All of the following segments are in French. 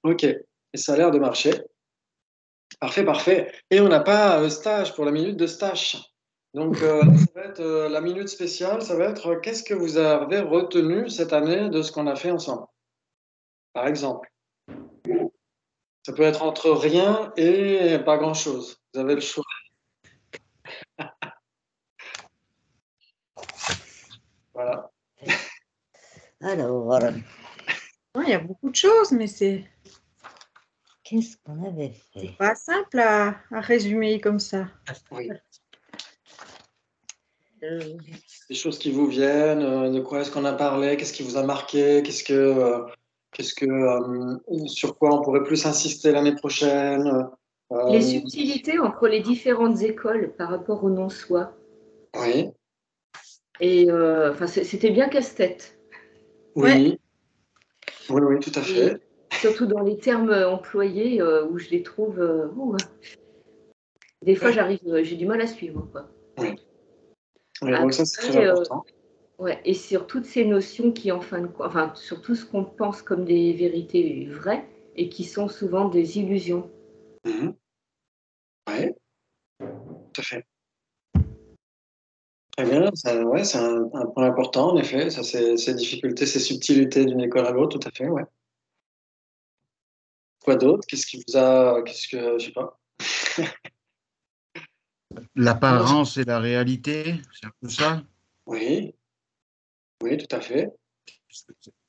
Ok. Et ça a l'air de marcher. Parfait, parfait. Et on n'a pas stage pour la minute de stage. Donc, ça va être la minute spéciale, ça va être qu'est-ce que vous avez retenu cette année de ce qu'on a fait ensemble, par exemple. Ça peut être entre rien et pas grand-chose. Vous avez le choix. Voilà. Alors, Il y a beaucoup de choses, mais qu'est-ce qu'on avait c'est fait? pas simple à résumer comme ça. Oui. Euh, Des choses qui vous viennent, de quoi est-ce qu'on a parlé, qu'est-ce qui vous a marqué, sur quoi on pourrait plus insister l'année prochaine. Les euh, subtilités entre les différentes écoles par rapport au non-soi. oui, Et c'était bien casse-tête. oui, oui, oui, tout à Et fait. surtout dans les termes employés où je les trouve. Des fois, j'ai du mal à suivre, quoi. Oui, oui, donc ça c'est très Après, important. ouais, et sur toutes ces notions qui, en fin de compte, enfin, sur tout ce qu'on pense comme des vérités vraies et qui sont souvent des illusions. Mhm. Oui, tout à fait. Très bien, ça, ouais, c'est un point important en effet, ça, ces difficultés, ces subtilités d'une école à l'autre, tout à fait, ouais. Quoi d'autre? Je sais pas. L'apparence et la réalité, c'est un peu ça. Oui, oui, tout à fait.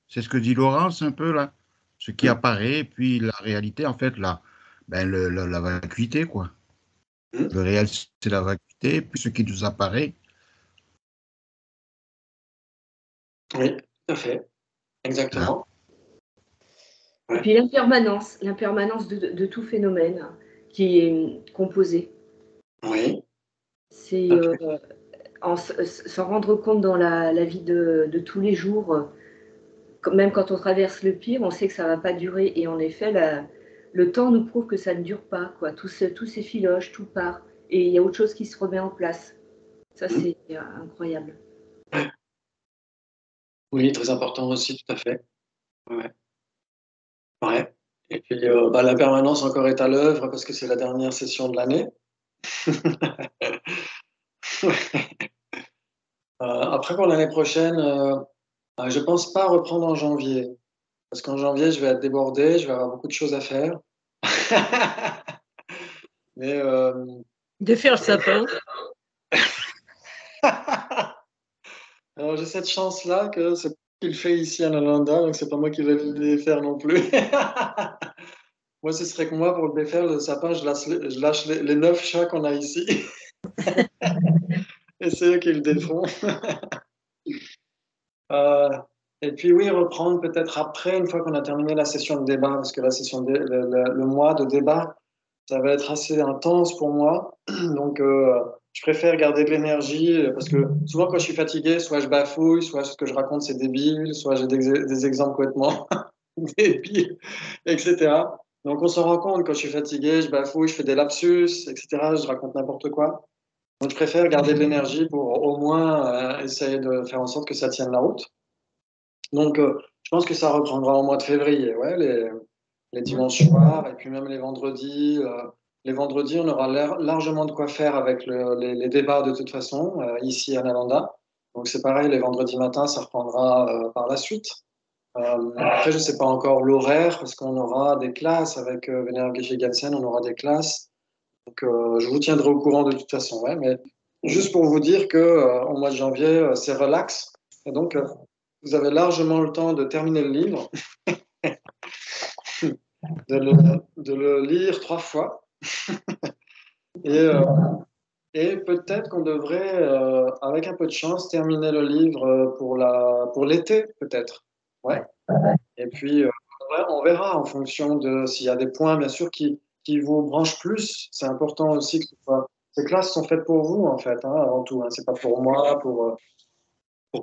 C'est ce que dit Laurence un peu là. Ce qui apparaît, puis la réalité, en fait, la vacuité, quoi. Mhm. Le réel, c'est la vacuité, puis ce qui nous apparaît. Oui, tout à fait, Hein. exactement. Et puis l'impermanence de tout phénomène qui est composé. Oui, C'est tout à fait. s'en rendre compte dans la vie de tous les jours, même quand on traverse le pire, on sait que ça ne va pas durer. Et en effet, le temps nous prouve que ça ne dure pas, quoi. Tout s'effiloche, tout part. Et il y a autre chose qui se remet en place. Ça, Mhm. c'est incroyable. Oui, très important aussi, tout à fait. Ouais. Ouais. Et puis, la permanence encore est à l'œuvre parce que c'est la dernière session de l'année. Après, pour l'année prochaine, je pense pas reprendre en janvier. Parce qu'en janvier, je vais être débordé, je vais avoir beaucoup de choses à faire. Mais De faire le sapin. alors, j'ai cette chance-là que c'est pas qu'il fait ici à Nalanda, donc c'est pas moi qui vais le défaire non plus. Moi, ce serait que moi, pour le défaire, le sapin, je lâche les 9 chats qu'on a ici. Et c'est eux qui le défont. Euh, et puis oui, reprendre peut-être après, une fois qu'on a terminé la session de débat, parce que la session le mois de débat, ça va être assez intense pour moi. Donc, je préfère garder de l'énergie, parce que souvent quand je suis fatigué, soit je bafouille, soit ce que je raconte c'est débile, soit j'ai des exemples complètement débiles, etc. Donc on se rend compte quand je suis fatigué, je bafouille, je fais des lapsus, etc. Je raconte n'importe quoi. Donc je préfère garder de l'énergie pour au moins essayer de faire en sorte que ça tienne la route. Donc je pense que ça reprendra au mois de février, ouais, les dimanches soirs et puis même les vendredis. Les vendredis, on aura largement de quoi faire avec les débats de toute façon, ici à Nalanda. Donc c'est pareil, les vendredis matins, ça reprendra par la suite. Après, je ne sais pas encore l'horaire parce qu'on aura des classes avec Vener Geshe Gansen, on aura des classes. Donc je vous tiendrai au courant de toute façon. Ouais, mais juste pour vous dire que au mois de janvier, c'est relax. Et donc, vous avez largement le temps de terminer le livre, de le lire 3 fois. Et, et peut-être qu'on devrait, avec un peu de chance, terminer le livre pour l'été, peut-être. Ouais. Et puis, ouais, on verra en fonction de s'il y a des points, bien sûr, qui vous branchent plus. C'est important aussi que ces classes sont faites pour vous, en fait, hein, avant tout. Hein. C'est pas pour moi, pour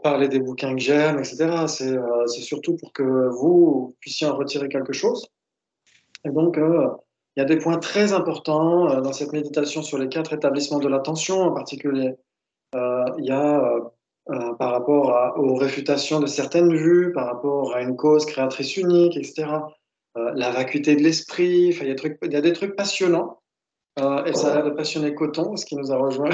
parler des bouquins que j'aime, etc. C'est surtout pour que vous puissiez en retirer quelque chose. Et donc, il y a des points très importants dans cette méditation sur les 4 établissements de l'attention en particulier. Il y a par rapport aux réfutations de certaines vues, par rapport à une cause créatrice unique, etc. la vacuité de l'esprit. Enfin, il y a des trucs passionnants. Et ça a l'air de passionner Coton, ce qui nous a rejoint.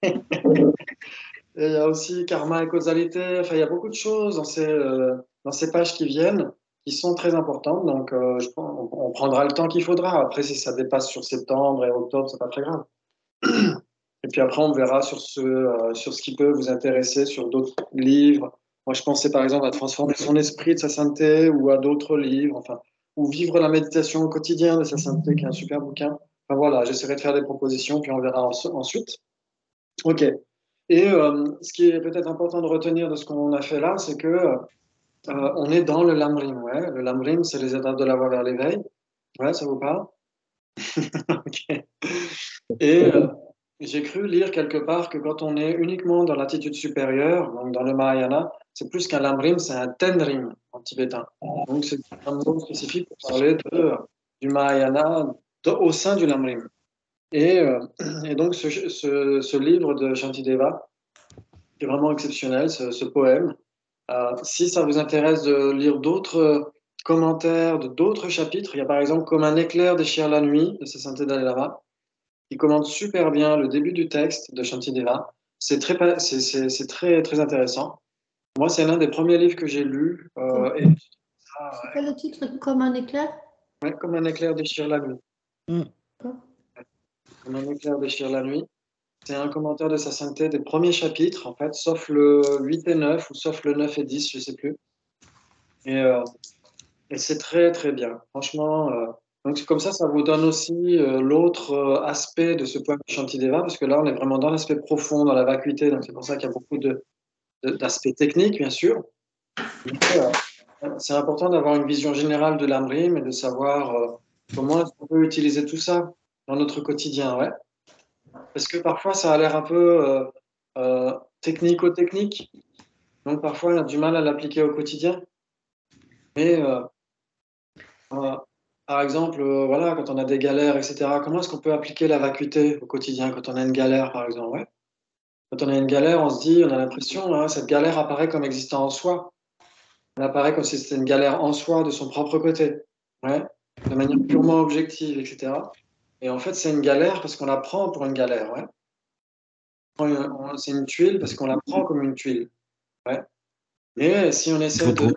Et il y a aussi karma et causalité. Enfin, il y a beaucoup de choses dans ces pages qui viennent, qui sont très importantes. Donc, on prendra le temps qu'il faudra. Après, si ça dépasse sur septembre et octobre, c'est pas très grave. Et puis après, on verra sur ce qui peut vous intéresser, sur d'autres livres. Moi, je pensais par exemple à transformer son esprit de sa sainteté ou à d'autres livres, enfin, ou vivre la méditation au quotidien de sa sainteté, qui est un super bouquin. Enfin voilà, j'essaierai de faire des propositions, puis on verra ensuite. Ok. Et ce qui est peut-être important de retenir de ce qu'on a fait là, c'est que on est dans le Lamrim. Ouais. Le Lamrim, c'est les étapes de la voie vers l'éveil. Ouais, ça vous parle? Ok. Et j'ai cru lire quelque part que quand on est uniquement dans l'attitude supérieure, donc dans le Mahayana, c'est plus qu'un Lamrim, c'est un Tenrim en tibétain. Donc c'est un mot spécifique pour parler du Mahayana au sein du Lamrim. Et donc ce livre de Shantideva, qui est vraiment exceptionnel, ce poème, si ça vous intéresse de lire d'autres commentaires de d'autres chapitres, il y a par exemple Comme un éclair déchire la nuit de Sa Sainteté Dalai Lama, qui commente super bien le début du texte de Shantideva. C'est très intéressant. Moi, c'est l'un des premiers livres que j'ai lus. C'est quoi le titre? Comme un éclair? Ouais, Comme un éclair déchire la nuit. Comme un éclair déchire la nuit. C'est un commentaire de Sa Sainteté des premiers chapitres, en fait, sauf le 8 et 9, ou sauf le 9 et 10, je ne sais plus. Et c'est très bien. Franchement, donc comme ça vous donne aussi l'autre aspect de ce poème de Shantideva, parce que là, on est vraiment dans l'aspect profond, dans la vacuité. Donc c'est pour ça qu'il y a beaucoup d'aspects techniques, bien sûr. Mais, c'est important d'avoir une vision générale de l'Amrim et de savoir comment est-ce qu'on peut utiliser tout ça dans notre quotidien, ouais. Parce que parfois, ça a l'air un peu technico-technique. Donc parfois, on a du mal à l'appliquer au quotidien. Mais par exemple, voilà, quand on a des galères, etc., comment est-ce qu'on peut appliquer la vacuité au quotidien quand on a une galère, par exemple, ouais. Quand on a une galère, on se dit, on a l'impression, hein, cette galère apparaît comme existant en soi. Elle apparaît comme si c'était une galère en soi, de son propre côté, ouais, de manière purement objective, etc. Et en fait, c'est une galère parce qu'on la prend pour une galère, ouais. C'est une tuile parce qu'on la prend comme une tuile, ouais. Mais si on essaie de...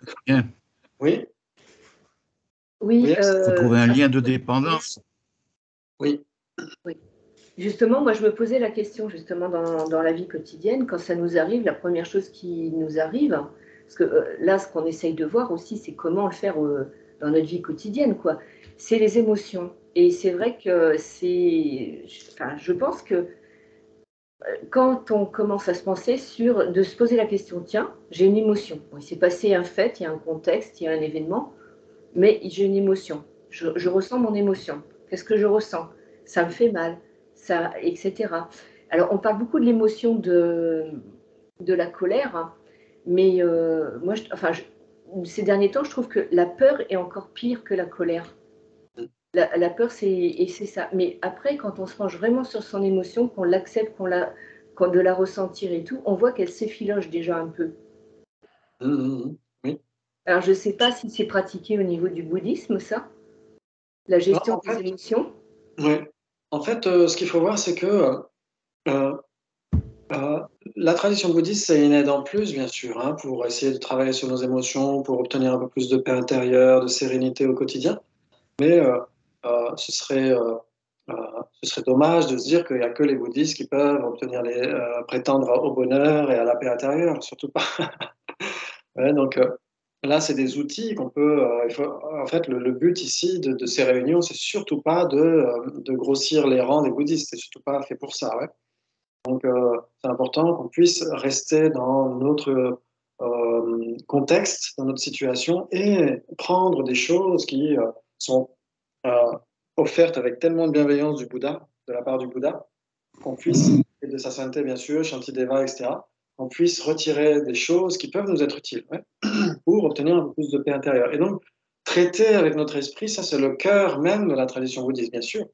Oui. Oui. Il faut trouver un lien de dépendance. Oui. Oui. Justement, moi, je me posais la question, justement, dans la vie quotidienne, quand ça nous arrive, la première chose qui nous arrive, parce que là, ce qu'on essaye de voir aussi, c'est comment le faire dans notre vie quotidienne, quoi. C'est les émotions. Et c'est vrai que je pense que quand on commence à se penser de se poser la question, tiens, j'ai une émotion. Bon, il s'est passé un fait, il y a un contexte, il y a un événement, mais j'ai une émotion. Je ressens mon émotion. Qu'est-ce que je ressens? Ça me fait mal, etc. Alors, on parle beaucoup de l'émotion de la colère, hein, mais moi, ces derniers temps, je trouve que la peur est encore pire que la colère. La peur, c'est ça. Mais après, quand on se penche vraiment sur son émotion, qu'on l'accepte, de la ressentir et tout, on voit qu'elle s'effiloche déjà un peu. Oui. Alors, je ne sais pas si c'est pratiqué au niveau du bouddhisme, ça, la gestion des émotions. Oui. En fait, ce qu'il faut voir, c'est que la tradition bouddhiste, c'est une aide en plus, bien sûr, hein, pour essayer de travailler sur nos émotions, pour obtenir un peu plus de paix intérieure, de sérénité au quotidien. Mais ce serait dommage de se dire qu'il n'y a que les bouddhistes qui peuvent prétendre au bonheur et à la paix intérieure, surtout pas. Ouais, donc là, c'est des outils qu'on peut. En fait, le but ici de ces réunions, c'est surtout pas de grossir les rangs des bouddhistes. C'est surtout pas fait pour ça. Ouais. Donc, c'est important qu'on puisse rester dans notre contexte, dans notre situation, et prendre des choses qui sont offertes avec tellement de bienveillance du Bouddha, de la part du Bouddha, qu'on puisse, et de sa sainteté bien sûr, Shantideva, etc., qu'on puisse retirer des choses qui peuvent nous être utiles, ouais, pour obtenir un peu plus de paix intérieure. Et donc, traiter avec notre esprit, ça c'est le cœur même de la tradition bouddhiste, bien sûr.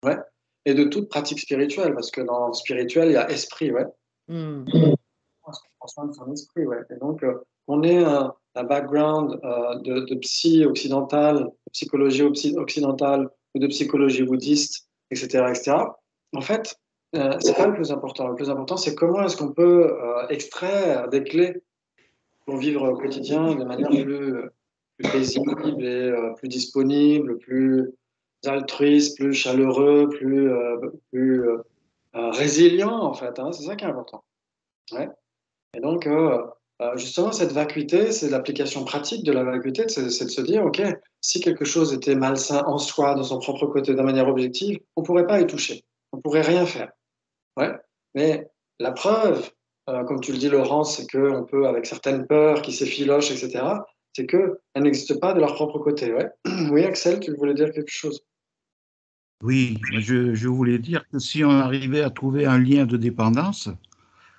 Ouais. Et de toute pratique spirituelle, parce que dans le spirituel, il y a esprit, ouais. On prend soin de son esprit, ouais. Et donc, on est un background de psy occidentale, de psychologie occidentale ou de psychologie bouddhiste, etc., etc., en fait, c'est pas le plus important. Le plus important, c'est comment est-ce qu'on peut extraire des clés pour vivre au quotidien de manière plus paisible et plus disponible, plus altruiste, plus chaleureux, plus résilient, en fait. Hein, c'est ça qui est important. Ouais. Et donc, justement, cette vacuité, c'est l'application pratique de la vacuité, c'est de se dire, OK, si quelque chose était malsain en soi, de son propre côté, de manière objective, on ne pourrait pas y toucher. On ne pourrait rien faire. Ouais. Mais la preuve, comme tu le dis, Laurence, c'est qu'on peut, avec certaines peurs qui s'effilochent, etc., c'est qu'elles n'existent pas de leur propre côté. Ouais. Oui, Axel, tu voulais dire quelque chose? Oui, je voulais dire que si on arrivait à trouver un lien de dépendance,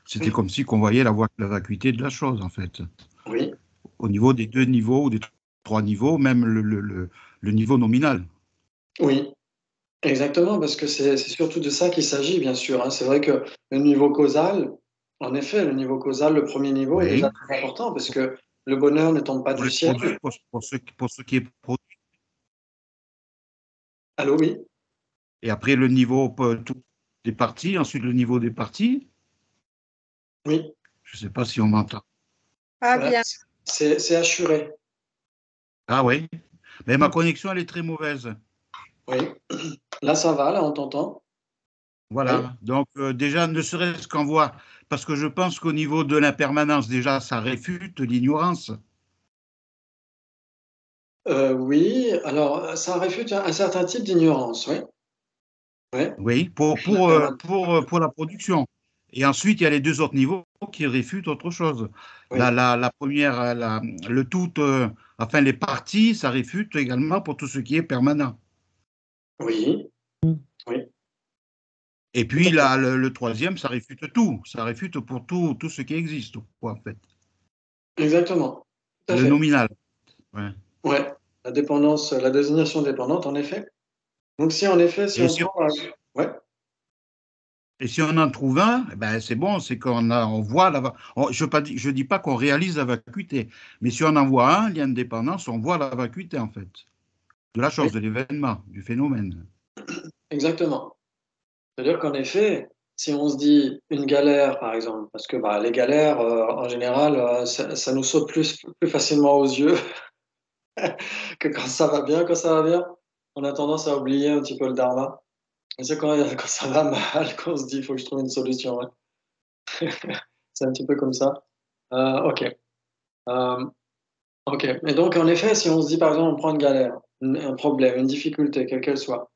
c'était comme si qu'on voyait la vacuité de la chose, en fait. Oui. Au niveau des 2 niveaux ou des 3 niveaux, même le niveau nominal. Oui, exactement, parce que c'est surtout de ça qu'il s'agit, bien sûr. Hein. C'est vrai que le niveau causal, en effet, le niveau causal, le premier niveau est Oui. déjà très important, parce que le bonheur ne tombe pas du ciel. Pour ce qui est produit. Allô, oui? Et après, le niveau des parties, ensuite le niveau des parties. Oui. Je ne sais pas si on m'entend. Ah, bien. C'est assuré. Ah oui, mais ma connexion, elle est très mauvaise. Oui. Là, ça va, là, on t'entend. Voilà, Oui. donc déjà, ne serait-ce qu'en voit, parce que je pense qu'au niveau de l'impermanence, déjà, ça réfute l'ignorance. Oui, alors ça réfute un certain type d'ignorance, oui. Oui. Oui, pour la production. Et ensuite, il y a les 2 autres niveaux qui réfutent autre chose. Oui. La première, le tout, enfin les parties, ça réfute également pour tout ce qui est permanent. Oui. Oui. Et puis là, le troisième, ça réfute tout. Ça réfute pour tout ce qui existe, quoi, en fait. Exactement. Tout à Le fait. nominal. Ouais. Ouais. La dépendance, la désignation dépendante, en effet. Donc, si en effet, si Et on si, prend. Ouais. et si on en trouve un, eh ben c'est bon, c'est on voit je dis pas qu'on réalise la vacuité, mais si on en voit un, lien de dépendance, on voit la vacuité, en fait, de la Oui, chose, de l'événement, du phénomène. exactement. C'est-à-dire qu'en effet, si on se dit une galère, par exemple, parce que bah, les galères, en général, ça nous saute plus facilement aux yeux que quand ça va bien. Quand ça va bien, on a tendance à oublier un petit peu le dharma. Et c'est quand ça va mal qu'on se dit, il faut que je trouve une solution. Ouais. C'est un petit peu comme ça. OK. Euh, OK. Et donc, en effet, si on se dit, par exemple, on prend une galère, un problème, une difficulté, quelle qu'elle soit,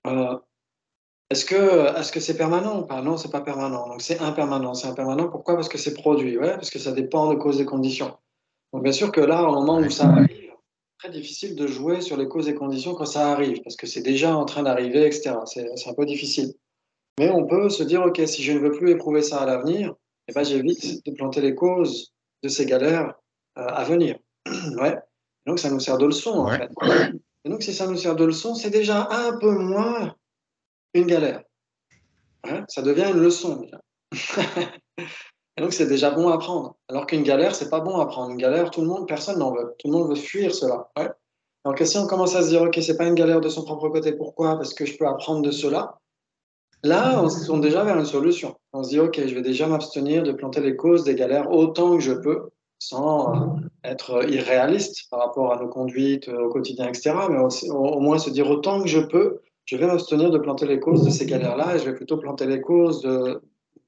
euh, est-ce que c'est permanent ou pas? Non, c'est pas permanent. Donc, c'est impermanent. C'est impermanent. Pourquoi? Parce que c'est produit. Ouais, parce que ça dépend de causes et conditions. Donc, bien sûr que là, au moment où Ouais. ça arrive, très difficile de jouer sur les causes et conditions quand ça arrive, parce que c'est déjà en train d'arriver, etc. C'est un peu difficile. Mais on peut se dire, OK, si je ne veux plus éprouver ça à l'avenir, eh ben, j'évite de planter les causes de ces galères à venir. Ouais. Donc, ça nous sert de leçon, en Ouais. fait. Et donc, si ça nous sert de leçon, c'est déjà un peu moins une galère. Ouais, ça devient une leçon, déjà. Et donc, c'est déjà bon à prendre. Alors qu'une galère, c'est pas bon à prendre. Une galère, personne n'en veut. Tout le monde veut fuir cela. Ouais. Alors que si on commence à se dire, OK, c'est pas une galère de son propre côté, pourquoi? Parce que je peux apprendre de cela. Là, on se tourne déjà vers une solution. On se dit, OK, je vais déjà m'abstenir de planter les causes des galères autant que je peux, sans être irréaliste par rapport à nos conduites au quotidien, etc. Mais au moins se dire, autant que je peux, je vais m'abstenir de planter les causes de ces galères-là et je vais plutôt planter les causes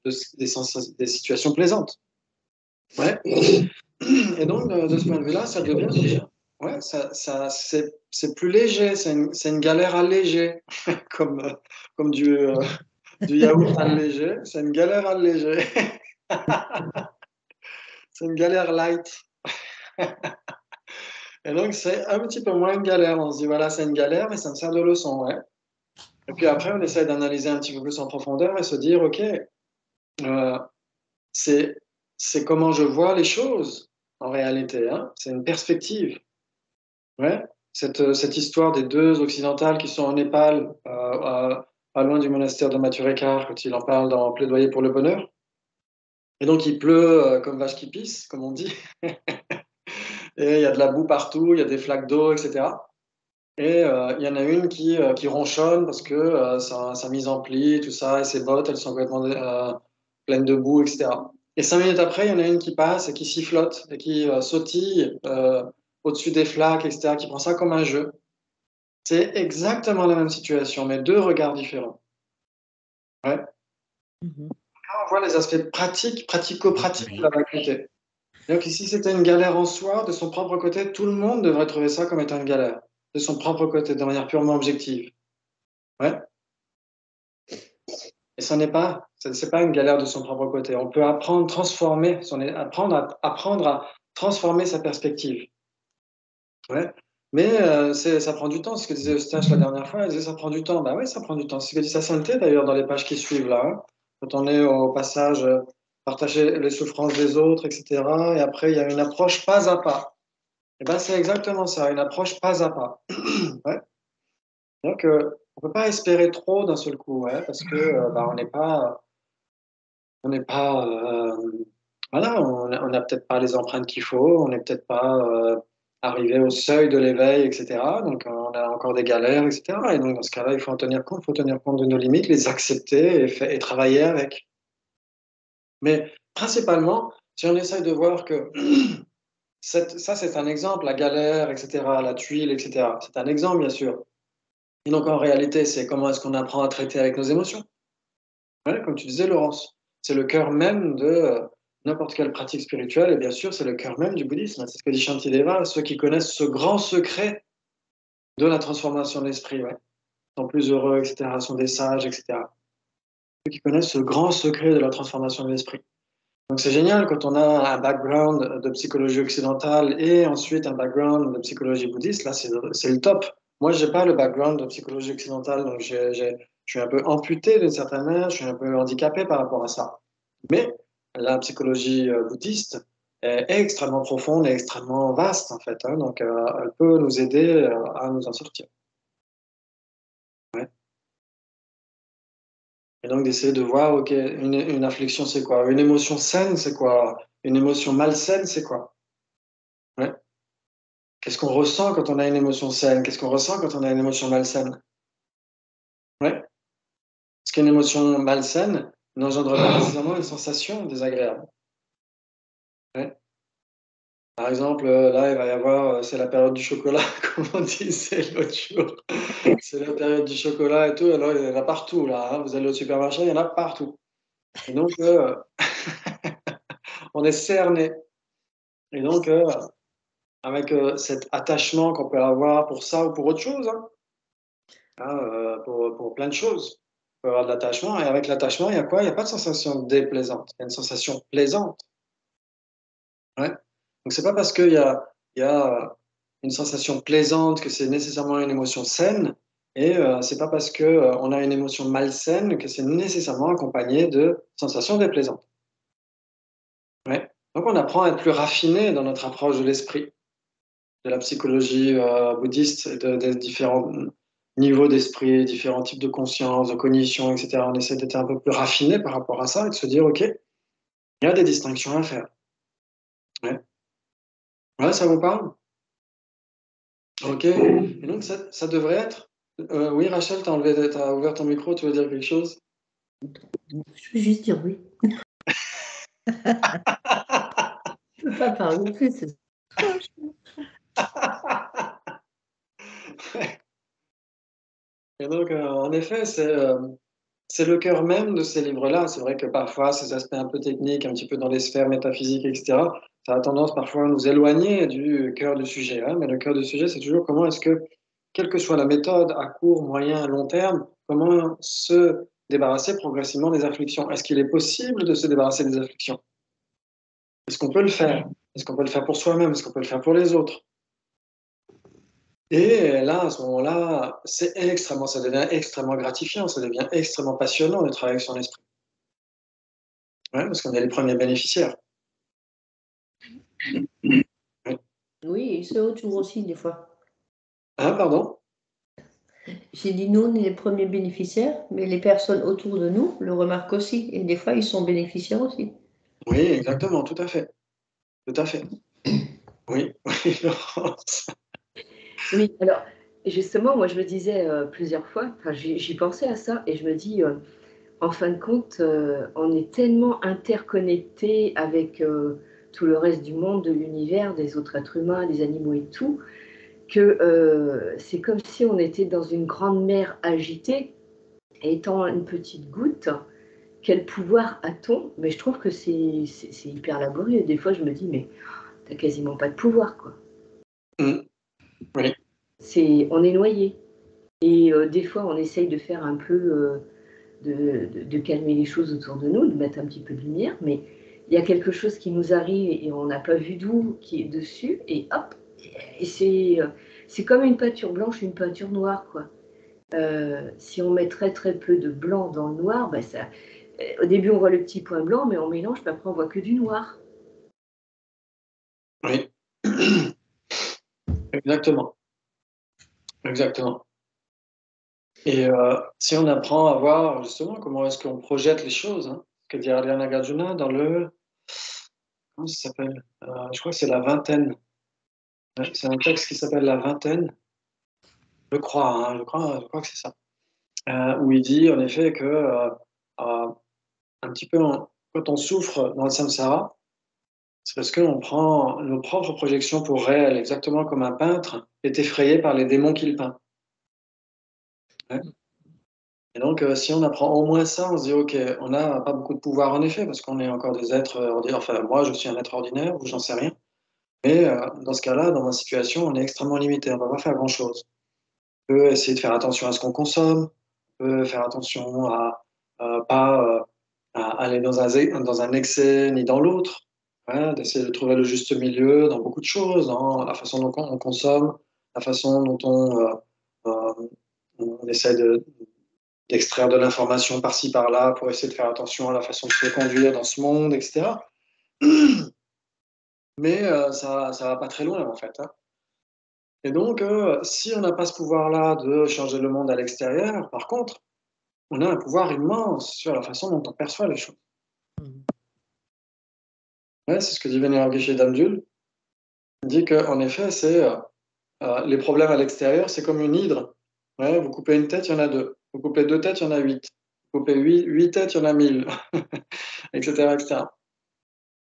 des situations plaisantes. Ouais. Et donc, de ce point de vue-là, ça devient déjà. Ouais, c'est plus léger, c'est une galère allégée, comme, comme du yaourt allégé, c'est une galère allégée. C'est une galère light. Et donc, c'est un petit peu moins une galère. On se dit, voilà, c'est une galère, mais ça me sert de leçon. Ouais. Et puis après, on essaie d'analyser un petit peu plus en profondeur et se dire, OK, c'est comment je vois les choses en réalité. Hein. C'est une perspective. Ouais. Cette histoire des 2 occidentales qui sont en Népal, pas loin du monastère de Mathurekar, quand il en parle dans Plaidoyer pour le bonheur. Et donc, il pleut comme vache qui pisse, comme on dit. et il y a de la boue partout, il y a des flaques d'eau, etc. Et il y en a une qui ronchonne parce que sa mise en pli, tout ça, et ses bottes, elles sont complètement pleines de boue, etc. Et 5 minutes après, il y en a une qui passe et qui sifflote et qui sautille au-dessus des flaques, etc., qui prend ça comme un jeu. C'est exactement la même situation, mais 2 regards différents. Ouais. On voit les aspects pratico-pratiques de la vacuité. Donc ici, c'était une galère en soi, de son propre côté, tout le monde devrait trouver ça comme étant une galère, de son propre côté, de manière purement objective. Ouais. Et ce n'est pas une galère de son propre côté. On peut apprendre à transformer sa perspective. Ouais. Mais ça prend du temps. C'est ce que disait Eustache la dernière fois. Elle disait ça prend du temps. Bah oui, ça prend du temps. C'est ce que dit sa sainteté d'ailleurs dans les pages qui suivent là. Hein. Quand on est au passage partager les souffrances des autres, etc. Et après, il y a une approche pas à pas. Et ben c'est exactement ça, une approche pas à pas. Ouais. Donc, on peut pas espérer trop d'un seul coup, ouais, parce que on n'est pas, voilà, on n'a peut-être pas les empreintes qu'il faut, on n'est peut-être pas arrivé au seuil de l'éveil, etc. Donc, on a encore des galères, etc. Et donc, dans ce cas-là, il faut en tenir compte, il faut tenir compte de nos limites, les accepter et travailler avec. Mais principalement, si on essaye de voir que ça, c'est un exemple, la galère, etc., la tuile, etc. C'est un exemple, bien sûr. Et donc, en réalité, c'est comment est-ce qu'on apprend à traiter avec nos émotions. Ouais, comme tu disais, Laurence, c'est le cœur même de n'importe quelle pratique spirituelle, et bien sûr, c'est le cœur même du bouddhisme. C'est ce que dit Shantideva, ceux qui connaissent ce grand secret de la transformation de l'esprit, ouais, sont plus heureux, etc., sont des sages, etc. Ceux qui connaissent ce grand secret de la transformation de l'esprit. Donc c'est génial quand on a un background de psychologie occidentale et ensuite un background de psychologie bouddhiste, là c'est le top. Moi, j'ai pas le background de psychologie occidentale, donc je suis un peu amputé d'une certaine manière, je suis un peu handicapé par rapport à ça. Mais la psychologie bouddhiste est extrêmement profonde et extrêmement vaste en fait, hein, donc elle peut nous aider à nous en sortir. Ouais. Et donc d'essayer de voir, ok, une affliction c'est quoi? Une émotion saine c'est quoi? Une émotion malsaine c'est quoi? Ouais. Qu'est-ce qu'on ressent quand on a une émotion saine? Qu'est-ce qu'on ressent quand on a une émotion malsaine? Ouais. Parce qu'une émotion malsaine n'engendre pas nécessairement une sensation désagréable. Ouais. Par exemple, là, il va y avoir, c'est la période du chocolat, comme on disait l'autre jour. C'est la période du chocolat et tout, alors il y en a partout, là. Hein. Vous allez au supermarché, il y en a partout. Et donc, on est cerné. Et donc, avec cet attachement qu'on peut avoir pour ça ou pour autre chose, hein, pour plein de choses. On peut avoir de l'attachement, et avec l'attachement, il y a quoi? Il n'y a pas de sensation déplaisante, il y a une sensation plaisante. Ouais. Donc, c'est pas parce qu'il y a une sensation plaisante que c'est nécessairement une émotion saine, et c'est pas parce qu'on a une émotion malsaine que c'est nécessairement accompagné de sensations déplaisantes. Ouais. Donc, on apprend à être plus raffiné dans notre approche de l'esprit, de la psychologie bouddhiste, des différents niveaux d'esprit, différents types de conscience, de cognition, etc. On essaie d'être un peu plus raffiné par rapport à ça et de se dire, OK, il y a des distinctions à faire. Ouais, ouais, ça vous parle? OK. Et donc, ça devrait être... oui, Rachel, t'as ouvert ton micro, tu veux dire quelque chose? Je veux juste dire oui. Je ne peux pas parler plus, c'est Et donc, en effet, c'est le cœur même de ces livres-là. C'est vrai que parfois, ces aspects un peu techniques, un petit peu dans les sphères métaphysiques, etc., ça a tendance parfois à nous éloigner du cœur du sujet. Hein. Mais le cœur du sujet, c'est toujours comment est-ce que, quelle que soit la méthode, à court, moyen, long terme, comment se débarrasser progressivement des afflictions. Est-ce qu'il est possible de se débarrasser des afflictions? Est-ce qu'on peut le faire? Est-ce qu'on peut le faire pour soi-même? Est-ce qu'on peut le faire pour les autres? Et là, à ce moment-là, ça devient extrêmement gratifiant, ça devient extrêmement passionnant de travailler avec son esprit. Ouais, parce qu'on est les premiers bénéficiaires. Oui, et ceux autour aussi, des fois. Ah, pardon? J'ai dit nous, on est les premiers bénéficiaires, mais les personnes autour de nous le remarquent aussi. Et des fois, ils sont bénéficiaires aussi. Oui, exactement, tout à fait. Tout à fait. Oui, oui, Laurence. Oui, alors justement, moi je me disais plusieurs fois, enfin j'y pensais à ça et je me dis, en fin de compte, on est tellement interconnectés avec tout le reste du monde, de l'univers, des autres êtres humains, des animaux et tout, que c'est comme si on était dans une grande mer agitée, et étant une petite goutte, quel pouvoir a-t-on? Mais je trouve que c'est hyper laborieux. Des fois, je me dis, mais t'as quasiment pas de pouvoir, quoi. Mm. Oui, On est noyé. Et des fois, on essaye de faire un peu, de calmer les choses autour de nous, de mettre un petit peu de lumière, mais il y a quelque chose qui nous arrive et on n'a pas vu d'où, qui est dessus, et hop, et c'est comme une peinture blanche, une peinture noire, quoi. Si on met très très peu de blanc dans le noir, ben ça, au début on voit le petit point blanc, mais on mélange, puis après on voit que du noir. oui. Exactement. Exactement. Et si on apprend à voir justement comment est-ce qu'on projette les choses, hein, ce que dit Ariana Nagarjuna dans le... Comment ça s'appelle? Je crois que c'est la vingtaine. Ouais, c'est un texte qui s'appelle La Vingtaine. Je crois, hein, je crois que c'est ça. Où il dit en effet que un petit peu quand on souffre dans le samsara, c'est parce qu'on prend nos propres projections pour réelles, exactement comme un peintre est effrayé par les démons qu'il peint. Ouais. Et donc, si on apprend au moins ça, on se dit, OK, on n'a pas beaucoup de pouvoir en effet, parce qu'on est encore des êtres ordinaires. Enfin, moi, je suis un être ordinaire, ou j'en sais rien. Mais dans ce cas-là, dans ma situation, on est extrêmement limité. On ne va pas faire grand-chose. On peut essayer de faire attention à ce qu'on consomme, on peut faire attention à pas à aller dans un excès ni dans l'autre, ouais, d'essayer de trouver le juste milieu dans beaucoup de choses, dans la façon dont on consomme, la façon dont on essaie d'extraire de l'information par-ci par-là pour essayer de faire attention à la façon de se conduire dans ce monde, etc. Mais ça va pas très loin en fait, hein. Et donc, si on n'a pas ce pouvoir-là de changer le monde à l'extérieur, par contre, on a un pouvoir immense sur la façon dont on perçoit les choses. Ouais, c'est ce que dit Venerable Geshe Damdul. Il dit qu'en effet, les problèmes à l'extérieur, c'est comme une hydre. Ouais, vous coupez une tête, il y en a deux. Vous coupez deux têtes, il y en a 8. Vous coupez huit têtes, il y en a 1000, etc., etc.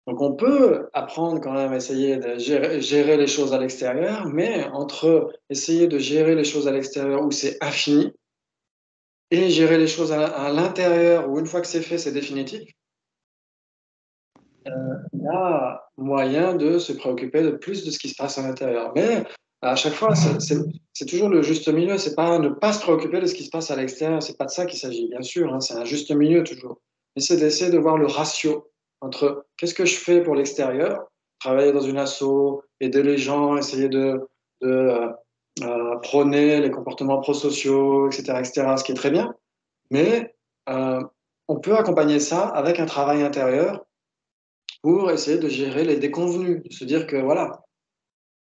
Donc on peut apprendre quand même à essayer de gérer les choses à l'extérieur, mais entre essayer de gérer les choses à l'extérieur où c'est infini et gérer les choses à l'intérieur où une fois que c'est fait, c'est définitif, il y a moyen de se préoccuper de plus de ce qui se passe à l'intérieur. Mais à chaque fois, c'est toujours le juste milieu. C'est pas ne pas se préoccuper de ce qui se passe à l'extérieur. C'est pas de ça qu'il s'agit, bien sûr, hein, c'est un juste milieu toujours. Mais c'est d'essayer de voir le ratio entre qu'est-ce que je fais pour l'extérieur, travailler dans une asso, aider les gens, essayer de prôner les comportements prosociaux, etc., etc., ce qui est très bien. Mais on peut accompagner ça avec un travail intérieur pour essayer de gérer les déconvenus, de se dire que voilà,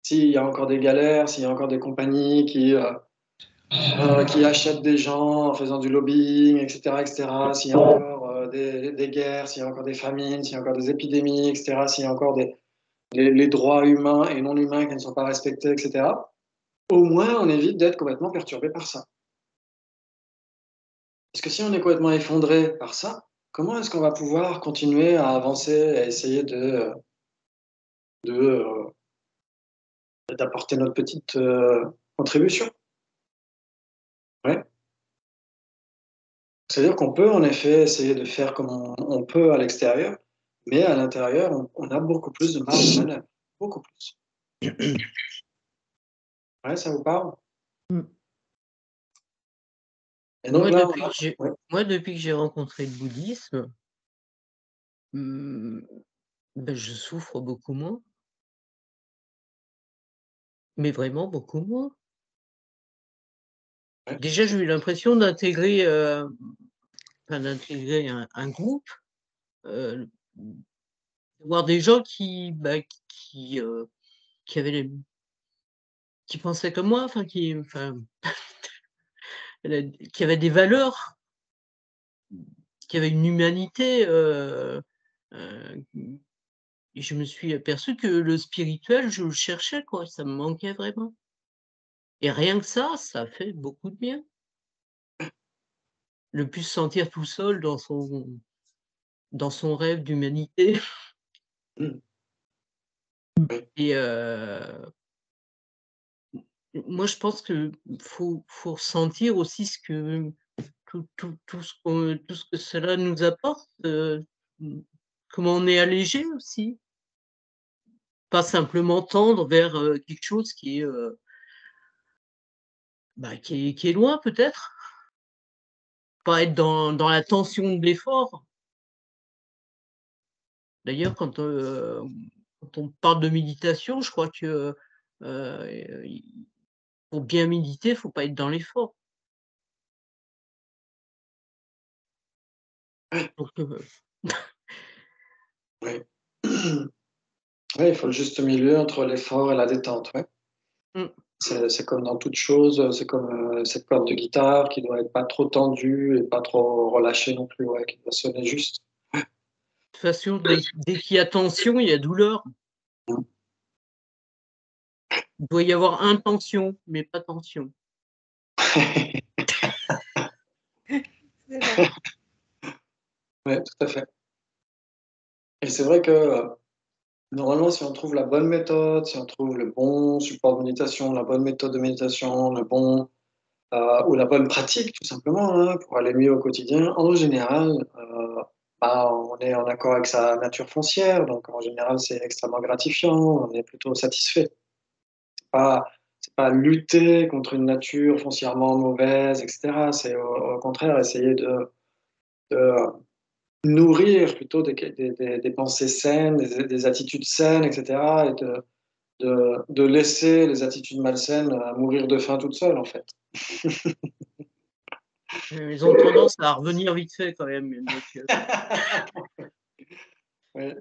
s'il y a encore des galères, s'il y a encore des compagnies qui achètent des gens en faisant du lobbying, etc., etc., s'il y a encore des guerres, s'il y a encore des famines, s'il y a encore des épidémies, etc., s'il y a encore les droits humains et non humains qui ne sont pas respectés, etc., au moins on évite d'être complètement perturbé par ça. Parce que si on est complètement effondré par ça, comment est-ce qu'on va pouvoir continuer à avancer, à essayer d'apporter notre petite contribution? Ouais. C'est-à-dire qu'on peut en effet essayer de faire comme on peut à l'extérieur, mais à l'intérieur, on a beaucoup plus de marge de manœuvre. Beaucoup plus. Ouais, ça vous parle? Et donc Moi, là, depuis que j'ai rencontré le bouddhisme, ben, je souffre beaucoup moins, mais vraiment beaucoup moins. ouais, Déjà, j'ai eu l'impression d'intégrer un groupe, euh, voir des gens qui avaient qui pensaient comme moi, qui avaient des valeurs, qui avaient une humanité Et je me suis aperçue que le spirituel, je le cherchais, quoi, ça me manquait vraiment. Et rien que ça fait beaucoup de bien. Le plus se sentir tout seul dans son rêve d'humanité Mm. Oui. et moi je pense que faut ressentir aussi ce que tout ce que cela nous apporte, comment on est allégé aussi. Pas simplement tendre vers, quelque chose qui est, qui est loin peut-être. Pas être dans la tension de l'effort. D'ailleurs quand on parle de méditation, je crois que, il pour bien méditer, il faut pas être dans l'effort. Donc Oui. Oui, il faut le juste milieu entre l'effort et la détente. Ouais. mmh, C'est comme dans toute chose, c'est comme cette corde de guitare qui doit être pas trop tendue et pas trop relâchée non plus, ouais, qui doit sonner juste. de toute façon, dès qu'il y a tension, il y a douleur. Mm. Il doit y avoir intention, mais pas tension. C'est vrai. Oui, tout à fait. Et c'est vrai que normalement, si on trouve la bonne méthode, si on trouve le bon support de méditation, la bonne méthode de méditation, ou la bonne pratique, tout simplement, hein, pour aller mieux au quotidien, en général, on est en accord avec sa nature foncière, donc en général, c'est extrêmement gratifiant, on est plutôt satisfait. Pas, c'est pas lutter contre une nature foncièrement mauvaise, etc. C'est au contraire essayer de nourrir plutôt des pensées saines, des attitudes saines, etc. Et de laisser les attitudes malsaines mourir de faim toutes seules, en fait. Ils ont tendance à revenir vite fait quand même, donc Oui,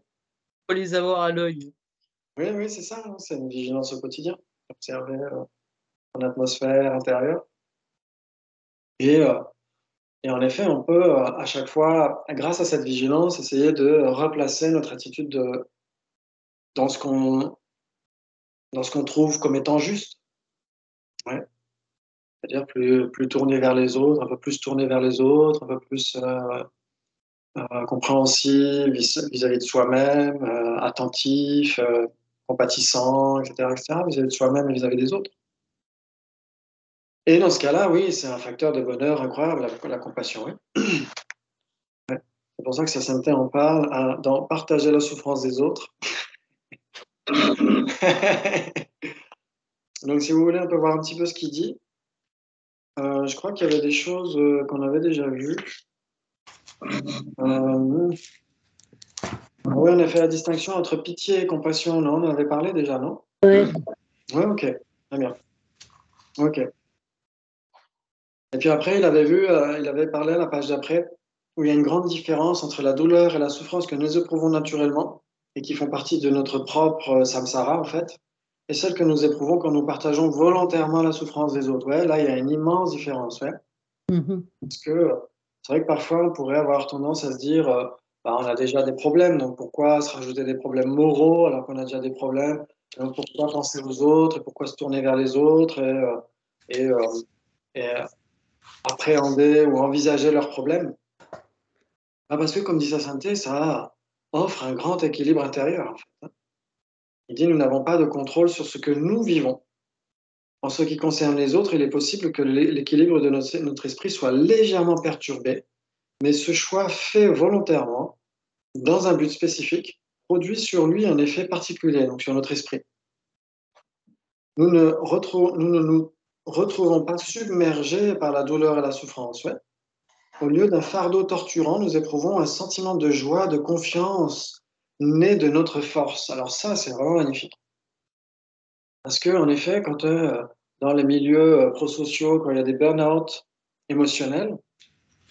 faut les avoir à l'œil. oui, oui, c'est ça, hein, c'est une vigilance au quotidien, observer son atmosphère intérieure. Et, euh, et en effet, on peut à chaque fois, grâce à cette vigilance, essayer de replacer notre attitude dans ce qu'on dans ce qu'on trouve comme étant juste. Ouais. C'est-à-dire plus tourné vers les autres, un peu plus tourné vers les autres, un peu plus compréhensif vis-à-vis de soi-même, attentif, compatissant, etc., vis-à-vis de soi-même et vis-à-vis des autres. Et dans ce cas-là, oui, c'est un facteur de bonheur incroyable, la compassion. Oui. Ouais. C'est pour ça que sa sainteté en parle, dans partager la souffrance des autres. Donc, si vous voulez, on peut voir un petit peu ce qu'il dit. Je crois qu'il y avait des choses qu'on avait déjà vues. Oui, on a fait la distinction entre pitié et compassion, non? On en avait parlé déjà, non? Ouais. Oui, ok, très bien. Ok. Et puis après, il avait parlé à la page d'après, où il y a une grande différence entre la douleur et la souffrance que nous éprouvons naturellement, et qui font partie de notre propre samsara, en fait, et celle que nous éprouvons quand nous partageons volontairement la souffrance des autres. Ouais, là, il y a une immense différence, ouais. Mhm. Parce que c'est vrai que parfois, on pourrait avoir tendance à se dire, on a déjà des problèmes, donc pourquoi se rajouter des problèmes moraux alors qu'on a déjà des problèmes? Donc pourquoi penser aux autres et pourquoi se tourner vers les autres et, et appréhender ou envisager leurs problèmes? Parce que, comme dit sa sainteté, ça offre un grand équilibre intérieur, en fait, hein. Il dit, nous n'avons pas de contrôle sur ce que nous vivons. En ce qui concerne les autres, il est possible que l'équilibre de notre esprit soit légèrement perturbé, mais ce choix fait volontairement, dans un but spécifique, produit sur lui un effet particulier, donc sur notre esprit. Nous ne nous retrouvons pas submergés par la douleur et la souffrance. Ouais. Au lieu d'un fardeau torturant, nous éprouvons un sentiment de joie, de confiance, né de notre force. Alors ça, c'est vraiment magnifique. Parce que, en effet, quand dans les milieux prosociaux, quand il y a des burn-out émotionnels,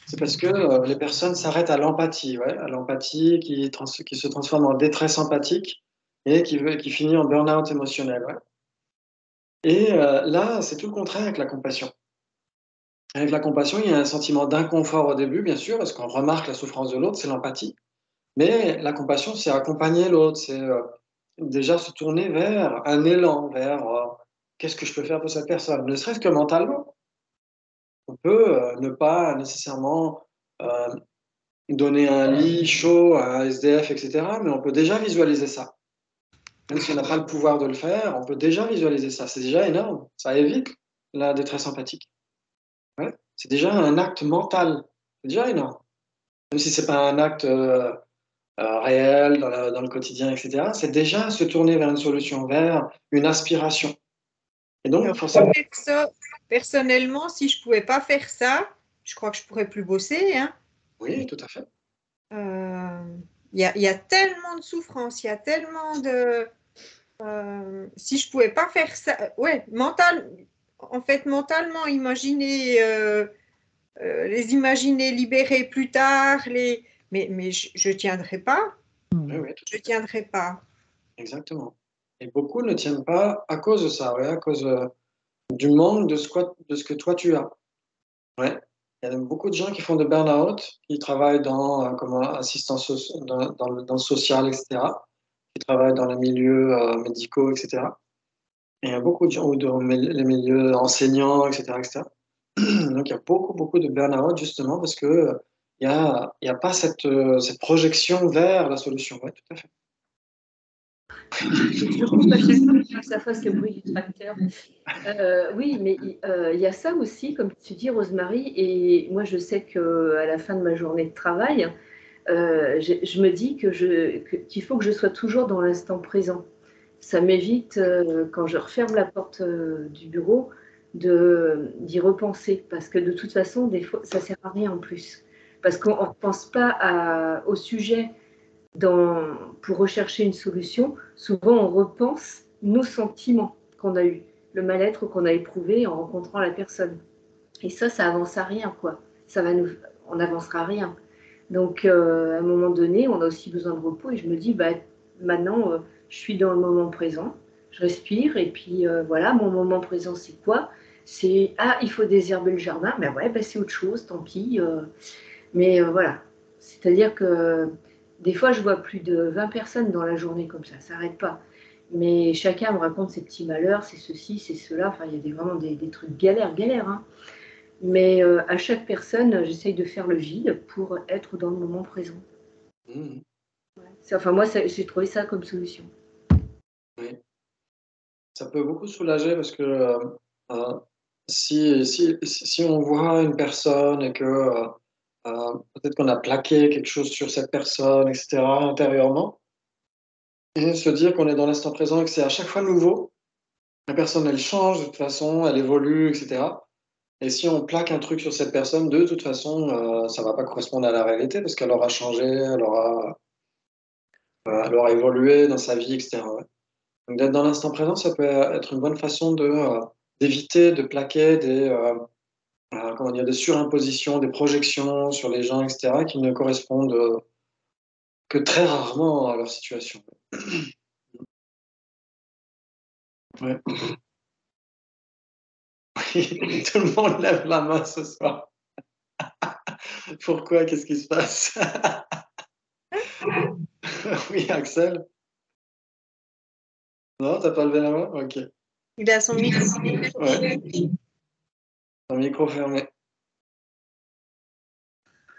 c'est parce que les personnes s'arrêtent à l'empathie, ouais, à l'empathie qui se transforme en détresse empathique et qui finit en burn-out émotionnel. Ouais. Et là, c'est tout le contraire avec la compassion. Avec la compassion, il y a un sentiment d'inconfort au début, bien sûr, parce qu'on remarque la souffrance de l'autre, c'est l'empathie. Mais la compassion, c'est accompagner l'autre, c'est déjà se tourner vers un élan, vers qu'est-ce que je peux faire pour cette personne, ne serait-ce que mentalement. On peut ne pas nécessairement donner un lit chaud à un SDF, etc., mais on peut déjà visualiser ça. Même si on n'a pas le pouvoir de le faire, on peut déjà visualiser ça. C'est déjà énorme. Ça évite la détresse empathique. Ouais. C'est déjà un acte mental. C'est déjà énorme. Même si c'est pas un acte réel dans le quotidien, etc., c'est déjà se tourner vers une solution, vers une aspiration. Et donc, Alors, forcément. faire ça, personnellement, si je ne pouvais pas faire ça, je crois que je ne pourrais plus bosser. Hein. Oui, tout à fait. Il y a tellement de souffrance, il y a tellement de... si je ne pouvais pas faire ça, ouais, mentalement, imaginer, les imaginer libérés plus tard, mais je ne tiendrai pas. Oui, oui, tout Je à fait. tiendrai pas. Exactement. Et beaucoup ne tiennent pas à cause de ça, ouais, à cause du manque de ce que toi tu as. Ouais. Il y a beaucoup de gens qui font de burn-out, qui travaillent comme assistance dans le social, etc., qui travaillent dans les milieux médicaux, etc. Et il y a beaucoup de gens, ou dans les milieux enseignants, etc., etc. Donc il y a beaucoup, beaucoup de burn-out, justement, parce que il y a pas cette projection vers la solution. Ouais, tout à fait. Je coupe à chaque fois que ça fasse le bruit du tracteur. Oui, mais il y a ça aussi, comme tu dis, Rosemary, et moi je sais qu'à la fin de ma journée de travail, je me dis qu'il faut que je sois toujours dans l'instant présent. Ça m'évite, quand je referme la porte du bureau, d'y repenser, parce que de toute façon, des fois, ça ne sert à rien en plus. Parce qu'on ne pense pas au sujet pour rechercher une solution. Souvent, on repense nos sentiments qu'on a eus, le mal-être qu'on a éprouvé en rencontrant la personne. Et ça avance à rien, quoi. On n'avancera à rien. Donc, à un moment donné, on a aussi besoin de repos. Et je me dis, bah, maintenant, je suis dans le moment présent. Je respire. Et puis, voilà, mon moment présent, c'est quoi? C'est, il faut désherber le jardin. Mais ouais, bah, c'est autre chose, tant pis. Mais voilà. C'est-à-dire que des fois, je vois plus de 20 personnes dans la journée comme ça. Ça n'arrête pas. Mais chacun me raconte ses petits malheurs, c'est ceci, c'est cela. Enfin, il y a vraiment des trucs galères, hein. Mais à chaque personne, j'essaye de faire le vide pour être dans le moment présent. Mmh. Ouais. Enfin, moi, j'ai trouvé ça comme solution. Oui. Ça peut beaucoup soulager parce que si on voit une personne et que peut-être qu'on a plaqué quelque chose sur cette personne, etc., intérieurement, et se dire qu'on est dans l'instant présent et que c'est à chaque fois nouveau, la personne, elle change de toute façon, elle évolue, etc. Et si on plaque un truc sur cette personne, de toute façon, ça va pas correspondre à la réalité parce qu'elle aura changé, elle aura évolué dans sa vie, etc. Ouais. Donc d'être dans l'instant présent, ça peut être une bonne façon d'éviter de plaquer comment dire, des surimpositions, des projections sur les gens, etc., qui ne correspondent que très rarement à leur situation. Ouais. Oui, tout le monde lève la main ce soir. Pourquoi? Qu'est-ce qui se passe? Oui, Axel? Non, t'as pas levé la main? Ok. Il a son micro. Ouais. Ton micro fermé.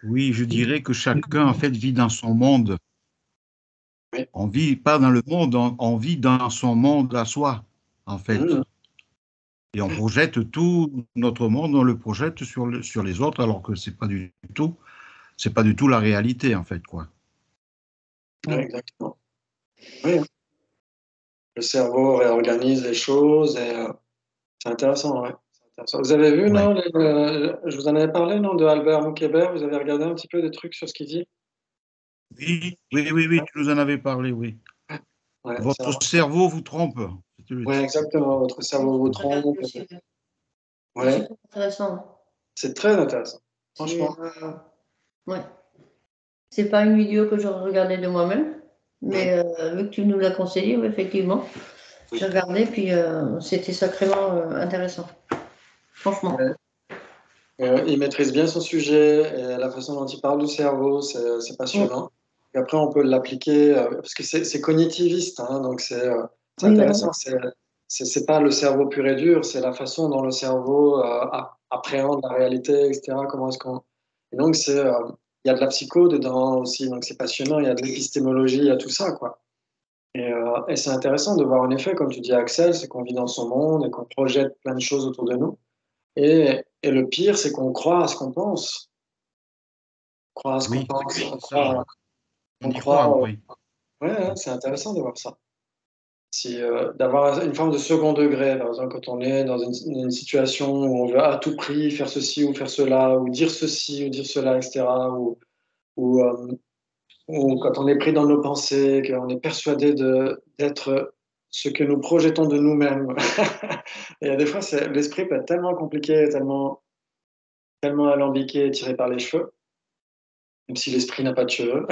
Oui, je dirais que chacun, en fait, vit dans son monde. Oui. On vit pas dans le monde, on vit dans son monde à soi, en fait. Mmh. Et on projette tout notre monde, on le projette sur les autres, alors que c'est pas du tout la réalité, en fait, quoi. Ouais, exactement. Oui. Le cerveau réorganise les choses et c'est intéressant, ouais. C'est intéressant. Vous avez vu, Ouais. non, je vous en avais parlé, non, de Albert Moukébert, vous avez regardé un petit peu des trucs sur ce qu'il dit? Oui, tu nous en avais parlé, oui. Ouais, c'est Votre cerveau vous trompe. ouais, exactement, votre cerveau vous trompe. C'est Ouais, super intéressant. c'est très intéressant, C'est franchement. ouais. C'est pas une vidéo que j'aurais regardée de moi-même, mais vu que tu nous l'as conseillé, oui, effectivement, j'ai regardé, puis c'était sacrément intéressant, franchement. Ouais. Il maîtrise bien son sujet et la façon dont il parle du cerveau, c'est Mm. passionnant. Et après, on peut l'appliquer, parce que c'est cognitiviste, hein, donc c'est Oui, intéressant. C'est pas le cerveau pur et dur, c'est la façon dont le cerveau appréhende la réalité, etc. Comment est-ce qu'on... Et donc, il y a de la psycho dedans aussi, donc c'est passionnant, il y a de l'épistémologie, il y a tout ça, quoi. Et c'est intéressant de voir, en effet, comme tu dis, Axel, c'est qu'on vit dans son monde et qu'on projette plein de choses autour de nous. Et le pire, c'est qu'on croit à ce qu'on pense. On croit à ce qu'on Oui, pense. c'est ça. On y croit, oui. Ouais, c'est intéressant de voir ça. D'avoir une forme de second degré, par exemple, quand on est dans une situation où on veut à tout prix faire ceci ou faire cela, ou dire ceci ou dire cela, etc. Ou quand on est pris dans nos pensées, qu'on est persuadé d'être ce que nous projetons de nous-mêmes. Et des fois, l'esprit peut être tellement compliqué, tellement alambiqué, tiré par les cheveux, même si l'esprit n'a pas de cheveux.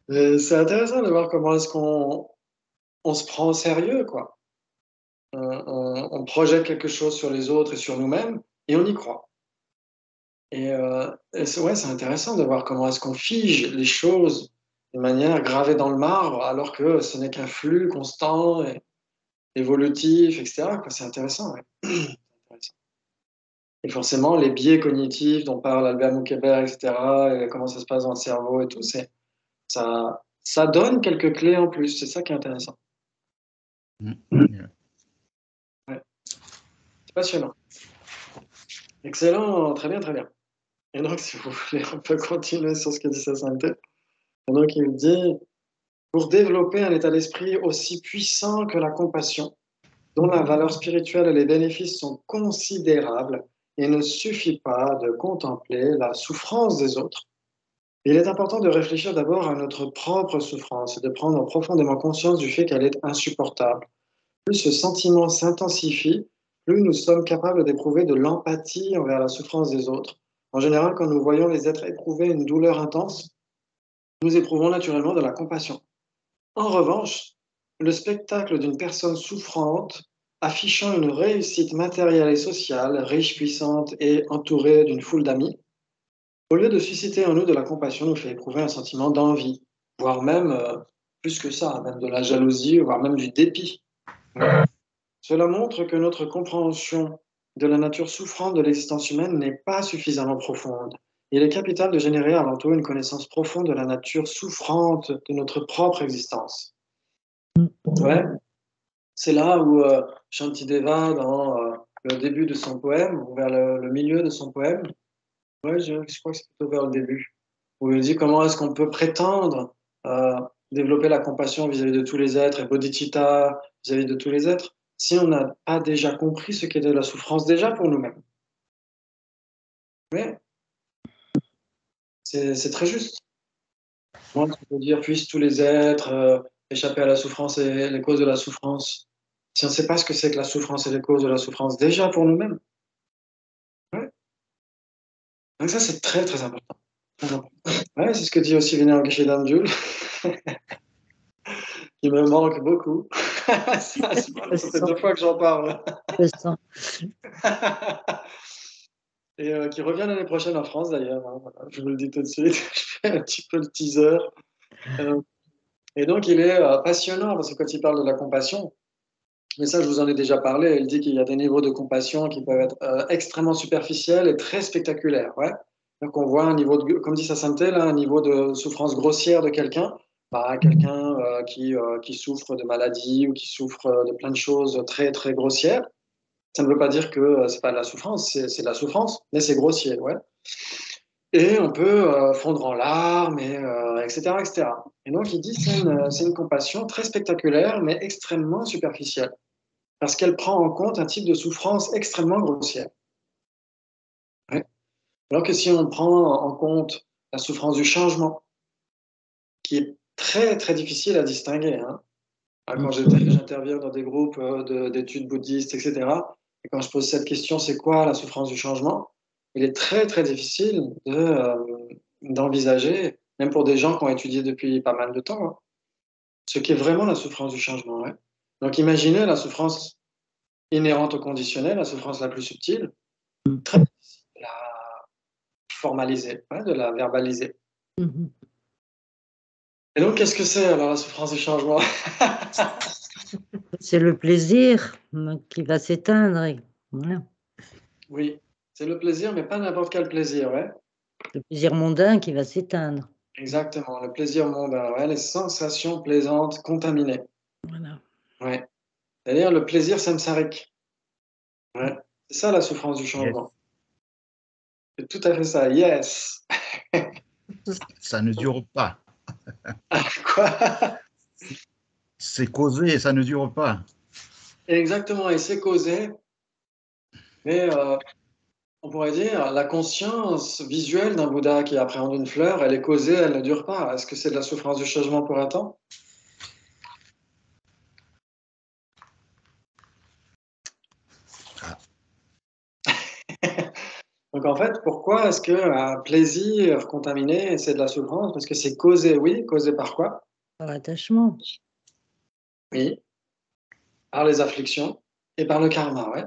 C'est intéressant de voir comment est-ce qu'on se prend au sérieux, quoi. On projette quelque chose sur les autres et sur nous-mêmes, et on y croit. Et c'est intéressant de voir comment est-ce qu'on fige les choses de manière gravée dans le marbre, alors que ce n'est qu'un flux constant et évolutif, etc., quoi. C'est intéressant, ouais. Et forcément, les biais cognitifs dont parle Albert Mouquébert, etc., et comment ça se passe dans le cerveau et tout, ça donne quelques clés en plus. C'est ça qui est intéressant. Ouais. C'est passionnant. Excellent, très bien, très bien. Et donc, si vous voulez, on peut continuer sur ce que dit Sainte. Et donc, il dit, pour développer un état d'esprit aussi puissant que la compassion, dont la valeur spirituelle et les bénéfices sont considérables, il ne suffit pas de contempler la souffrance des autres. Il est important de réfléchir d'abord à notre propre souffrance et de prendre profondément conscience du fait qu'elle est insupportable. Plus ce sentiment s'intensifie, plus nous sommes capables d'éprouver de l'empathie envers la souffrance des autres. En général, quand nous voyons les êtres éprouver une douleur intense, nous éprouvons naturellement de la compassion. En revanche, le spectacle d'une personne souffrante, affichant une réussite matérielle et sociale, riche, puissante et entourée d'une foule d'amis, au lieu de susciter en nous de la compassion, nous fait éprouver un sentiment d'envie, voire même, plus que ça, même de la jalousie, voire même du dépit. Cela montre que notre compréhension de la nature souffrante de l'existence humaine n'est pas suffisamment profonde. Il est capital de générer avant tout une connaissance profonde de la nature souffrante de notre propre existence. Ouais, c'est là où Shantideva, dans le début de son poème, ou vers le milieu de son poème, ouais, je crois que c'est plutôt vers le début, où il dit comment est-ce qu'on peut prétendre développer la compassion vis-à-vis de tous les êtres et bodhicitta vis-à-vis de tous les êtres si on n'a pas déjà compris ce qu'est de la souffrance déjà pour nous-mêmes. Mais c'est très juste. Moi, on peut dire puissent tous les êtres échapper à la souffrance et les causes de la souffrance. Si on ne sait pas ce que c'est que la souffrance et les causes de la souffrance déjà pour nous-mêmes. Ouais. Donc ça, c'est très, très important. Ouais, c'est ce que dit aussi Venerable Geshe Damjul, qui me manque beaucoup. Ça fait 2 fois que j'en parle. Et qui revient l'année prochaine en France d'ailleurs. Hein, voilà, je vous le dis tout de suite. Je fais un petit peu le teaser. Et donc il est passionnant parce que quand il parle de la compassion, mais ça je vous en ai déjà parlé, il dit qu'il y a des niveaux de compassion qui peuvent être extrêmement superficiels et très spectaculaires. Ouais. Donc on voit un niveau, comme dit sa sainteté, là, un niveau de souffrance grossière de quelqu'un. Bah, quelqu'un qui souffre de maladie ou qui souffre de plein de choses très, très grossières. Ça ne veut pas dire que c'est pas de la souffrance, c'est de la souffrance, mais c'est grossier, ouais. Et on peut fondre en larmes, etc., etc. Et donc, il dit que c'est une compassion très spectaculaire, mais extrêmement superficielle, parce qu'elle prend en compte un type de souffrance extrêmement grossière. Ouais. Alors que si on prend en compte la souffrance du changement, qui est très, très difficile à distinguer, hein. Quand j'interviens dans des groupes d'études bouddhistes, etc., et quand je pose cette question, c'est quoi la souffrance du changement? Il est très, très difficile d'envisager, même pour des gens qui ont étudié depuis pas mal de temps, hein, ce qu'est vraiment la souffrance du changement. Ouais. Donc imaginez la souffrance inhérente au conditionnel, la souffrance la plus subtile, très difficile de la formaliser, ouais, de la verbaliser. Mhm. Et donc, qu'est-ce que c'est alors la souffrance du changement? C'est le plaisir qui va s'éteindre. Voilà. Oui, c'est le plaisir, mais pas n'importe quel plaisir, ouais. Le plaisir mondain qui va s'éteindre. Exactement, le plaisir mondain, ouais, les sensations plaisantes contaminées. Voilà. Ouais. C'est-à-dire le plaisir samsarique. Ouais. C'est ça la souffrance du changement. C'est tout à fait ça, yes. Ça ne dure pas. Quoi? C'est causé, ça ne dure pas. Exactement, et c'est causé, mais on pourrait dire la conscience visuelle d'un Bouddha qui appréhende une fleur, elle est causée, elle ne dure pas. Est-ce que c'est de la souffrance du changement pour un temps? Donc en fait, pourquoi est-ce qu'un plaisir contaminé, c'est de la souffrance? Parce que c'est causé, oui, causé par quoi? Par attachement. Oui, par les afflictions et par le karma, ouais.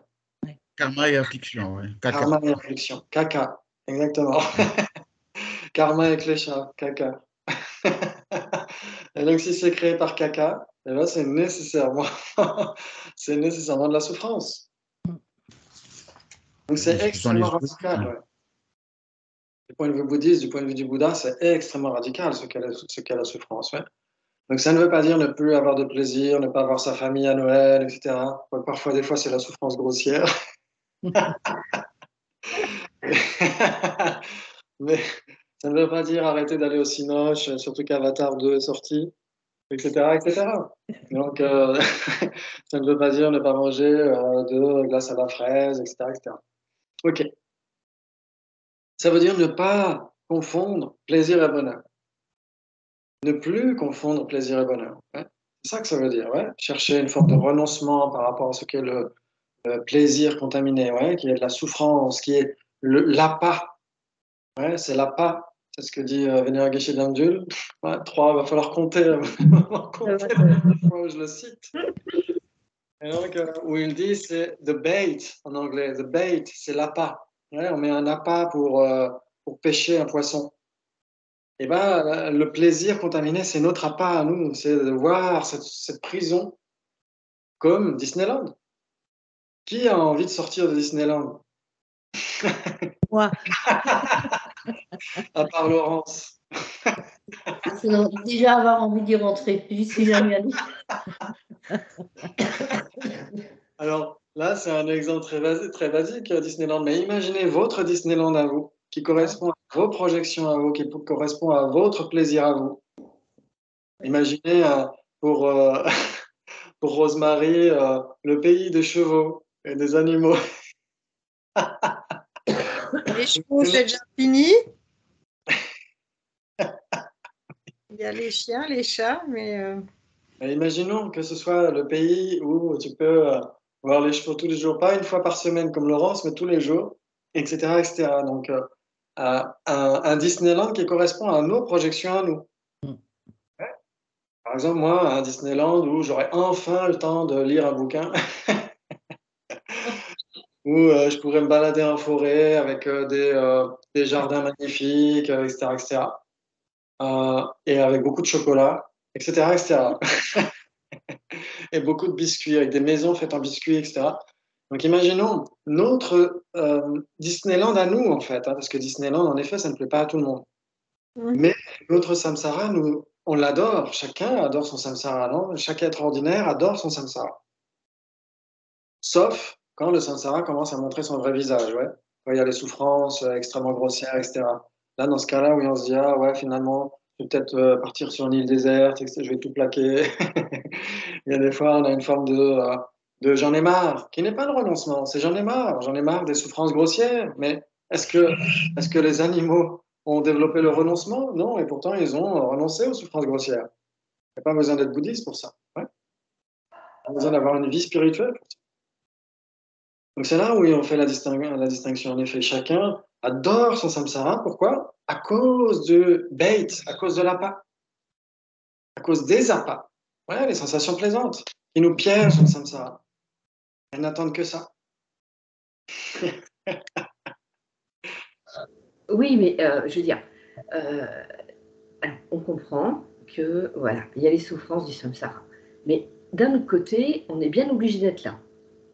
Karma et affliction, ouais. Caca. Karma et affliction, caca, exactement. Karma et klesha, caca. Et donc si c'est créé par caca, eh ben, c'est nécessairement de la souffrance. Donc c'est Ce sont les extrêmement radical, ouais. Du point de vue bouddhiste, du point de vue du Bouddha, c'est extrêmement radical ce qu'est la souffrance, ouais. Donc ça ne veut pas dire ne plus avoir de plaisir, ne pas voir sa famille à Noël, etc. Parfois, des fois, c'est la souffrance grossière. Mais ça ne veut pas dire arrêter d'aller au Cinoche, surtout qu'Avatar 2 est sorti, etc., etc. Donc, ça ne veut pas dire ne pas manger de glace à la fraise, etc., etc. Ok. Ça veut dire ne pas confondre plaisir et bonheur. Ne plus confondre plaisir et bonheur. Ouais. C'est ça que ça veut dire. Ouais. Chercher une forme de renoncement par rapport à ce qu'est le plaisir contaminé, ouais, qui est de la souffrance, qui est l'appât. Ouais, c'est l'appât. C'est ce que dit Venerable Geshe Damdul. Ouais, 3, il va falloir compter, compter la fois où je le cite. Et donc, où il dit, c'est the bait en anglais. The bait, c'est l'appât. Ouais, on met un appât pour pêcher un poisson. Et ben, le plaisir contaminé, c'est notre appât à nous. C'est de voir cette prison comme Disneyland. Qui a envie de sortir de Disneyland? Moi. À part Laurence. Il faudrait déjà avoir envie d'y rentrer. J'y suis jamais allée. Alors là, c'est un exemple très basique, Disneyland. Mais imaginez votre Disneyland à vous, qui correspond à vos projections à vous, qui correspond à votre plaisir à vous. Imaginez pour, pour Rosemary le pays des chevaux et des animaux. Les chevaux, c'est déjà fini. Il y a les chiens, les chats, mais Et imaginons que ce soit le pays où tu peux voir les chevaux tous les jours, pas une fois par semaine comme Laurence, mais tous les jours, etc., etc. Donc, un Disneyland qui correspond à nos projections à nous. Ouais. Par exemple, moi, un Disneyland où j'aurais enfin le temps de lire un bouquin, où je pourrais me balader en forêt avec des jardins magnifiques, etc., etc. Et avec beaucoup de chocolat, etc., etc. Et beaucoup de biscuits, avec des maisons faites en biscuits, etc. Donc imaginons notre Disneyland à nous, en fait, hein, parce que Disneyland, en effet, ça ne plaît pas à tout le monde. Mais notre samsara, nous, on l'adore. Chacun adore son samsara, non? Chaque être ordinaire adore son samsara. Sauf quand le samsara commence à montrer son vrai visage, ouais. Quand il y a les souffrances extrêmement grossières, etc. Là, dans ce cas-là, oui, on se dit, ah ouais, finalement, je vais peut-être partir sur une île déserte, etc., je vais tout plaquer. Il y a des fois, on a une forme de j'en ai marre, qui n'est pas le renoncement, c'est j'en ai marre des souffrances grossières. Mais est-ce que les animaux ont développé le renoncement? Non, et pourtant, ils ont renoncé aux souffrances grossières. Il n'y a pas besoin d'être bouddhiste pour ça. Ouais. Pas besoin d'avoir une vie spirituelle pour ça. Donc c'est là où on fait la distinction. En effet, chacun adore son samsara. Pourquoi? À cause de bait, à cause de l'appât, à cause des appâts. Ouais, les sensations plaisantes qui nous piègent dans le samsara. Elles n'attendent que ça. Oui, mais je veux dire, alors, on comprend que, voilà, il y a les souffrances du samsara. Mais d'un autre côté, on est bien obligé d'être là.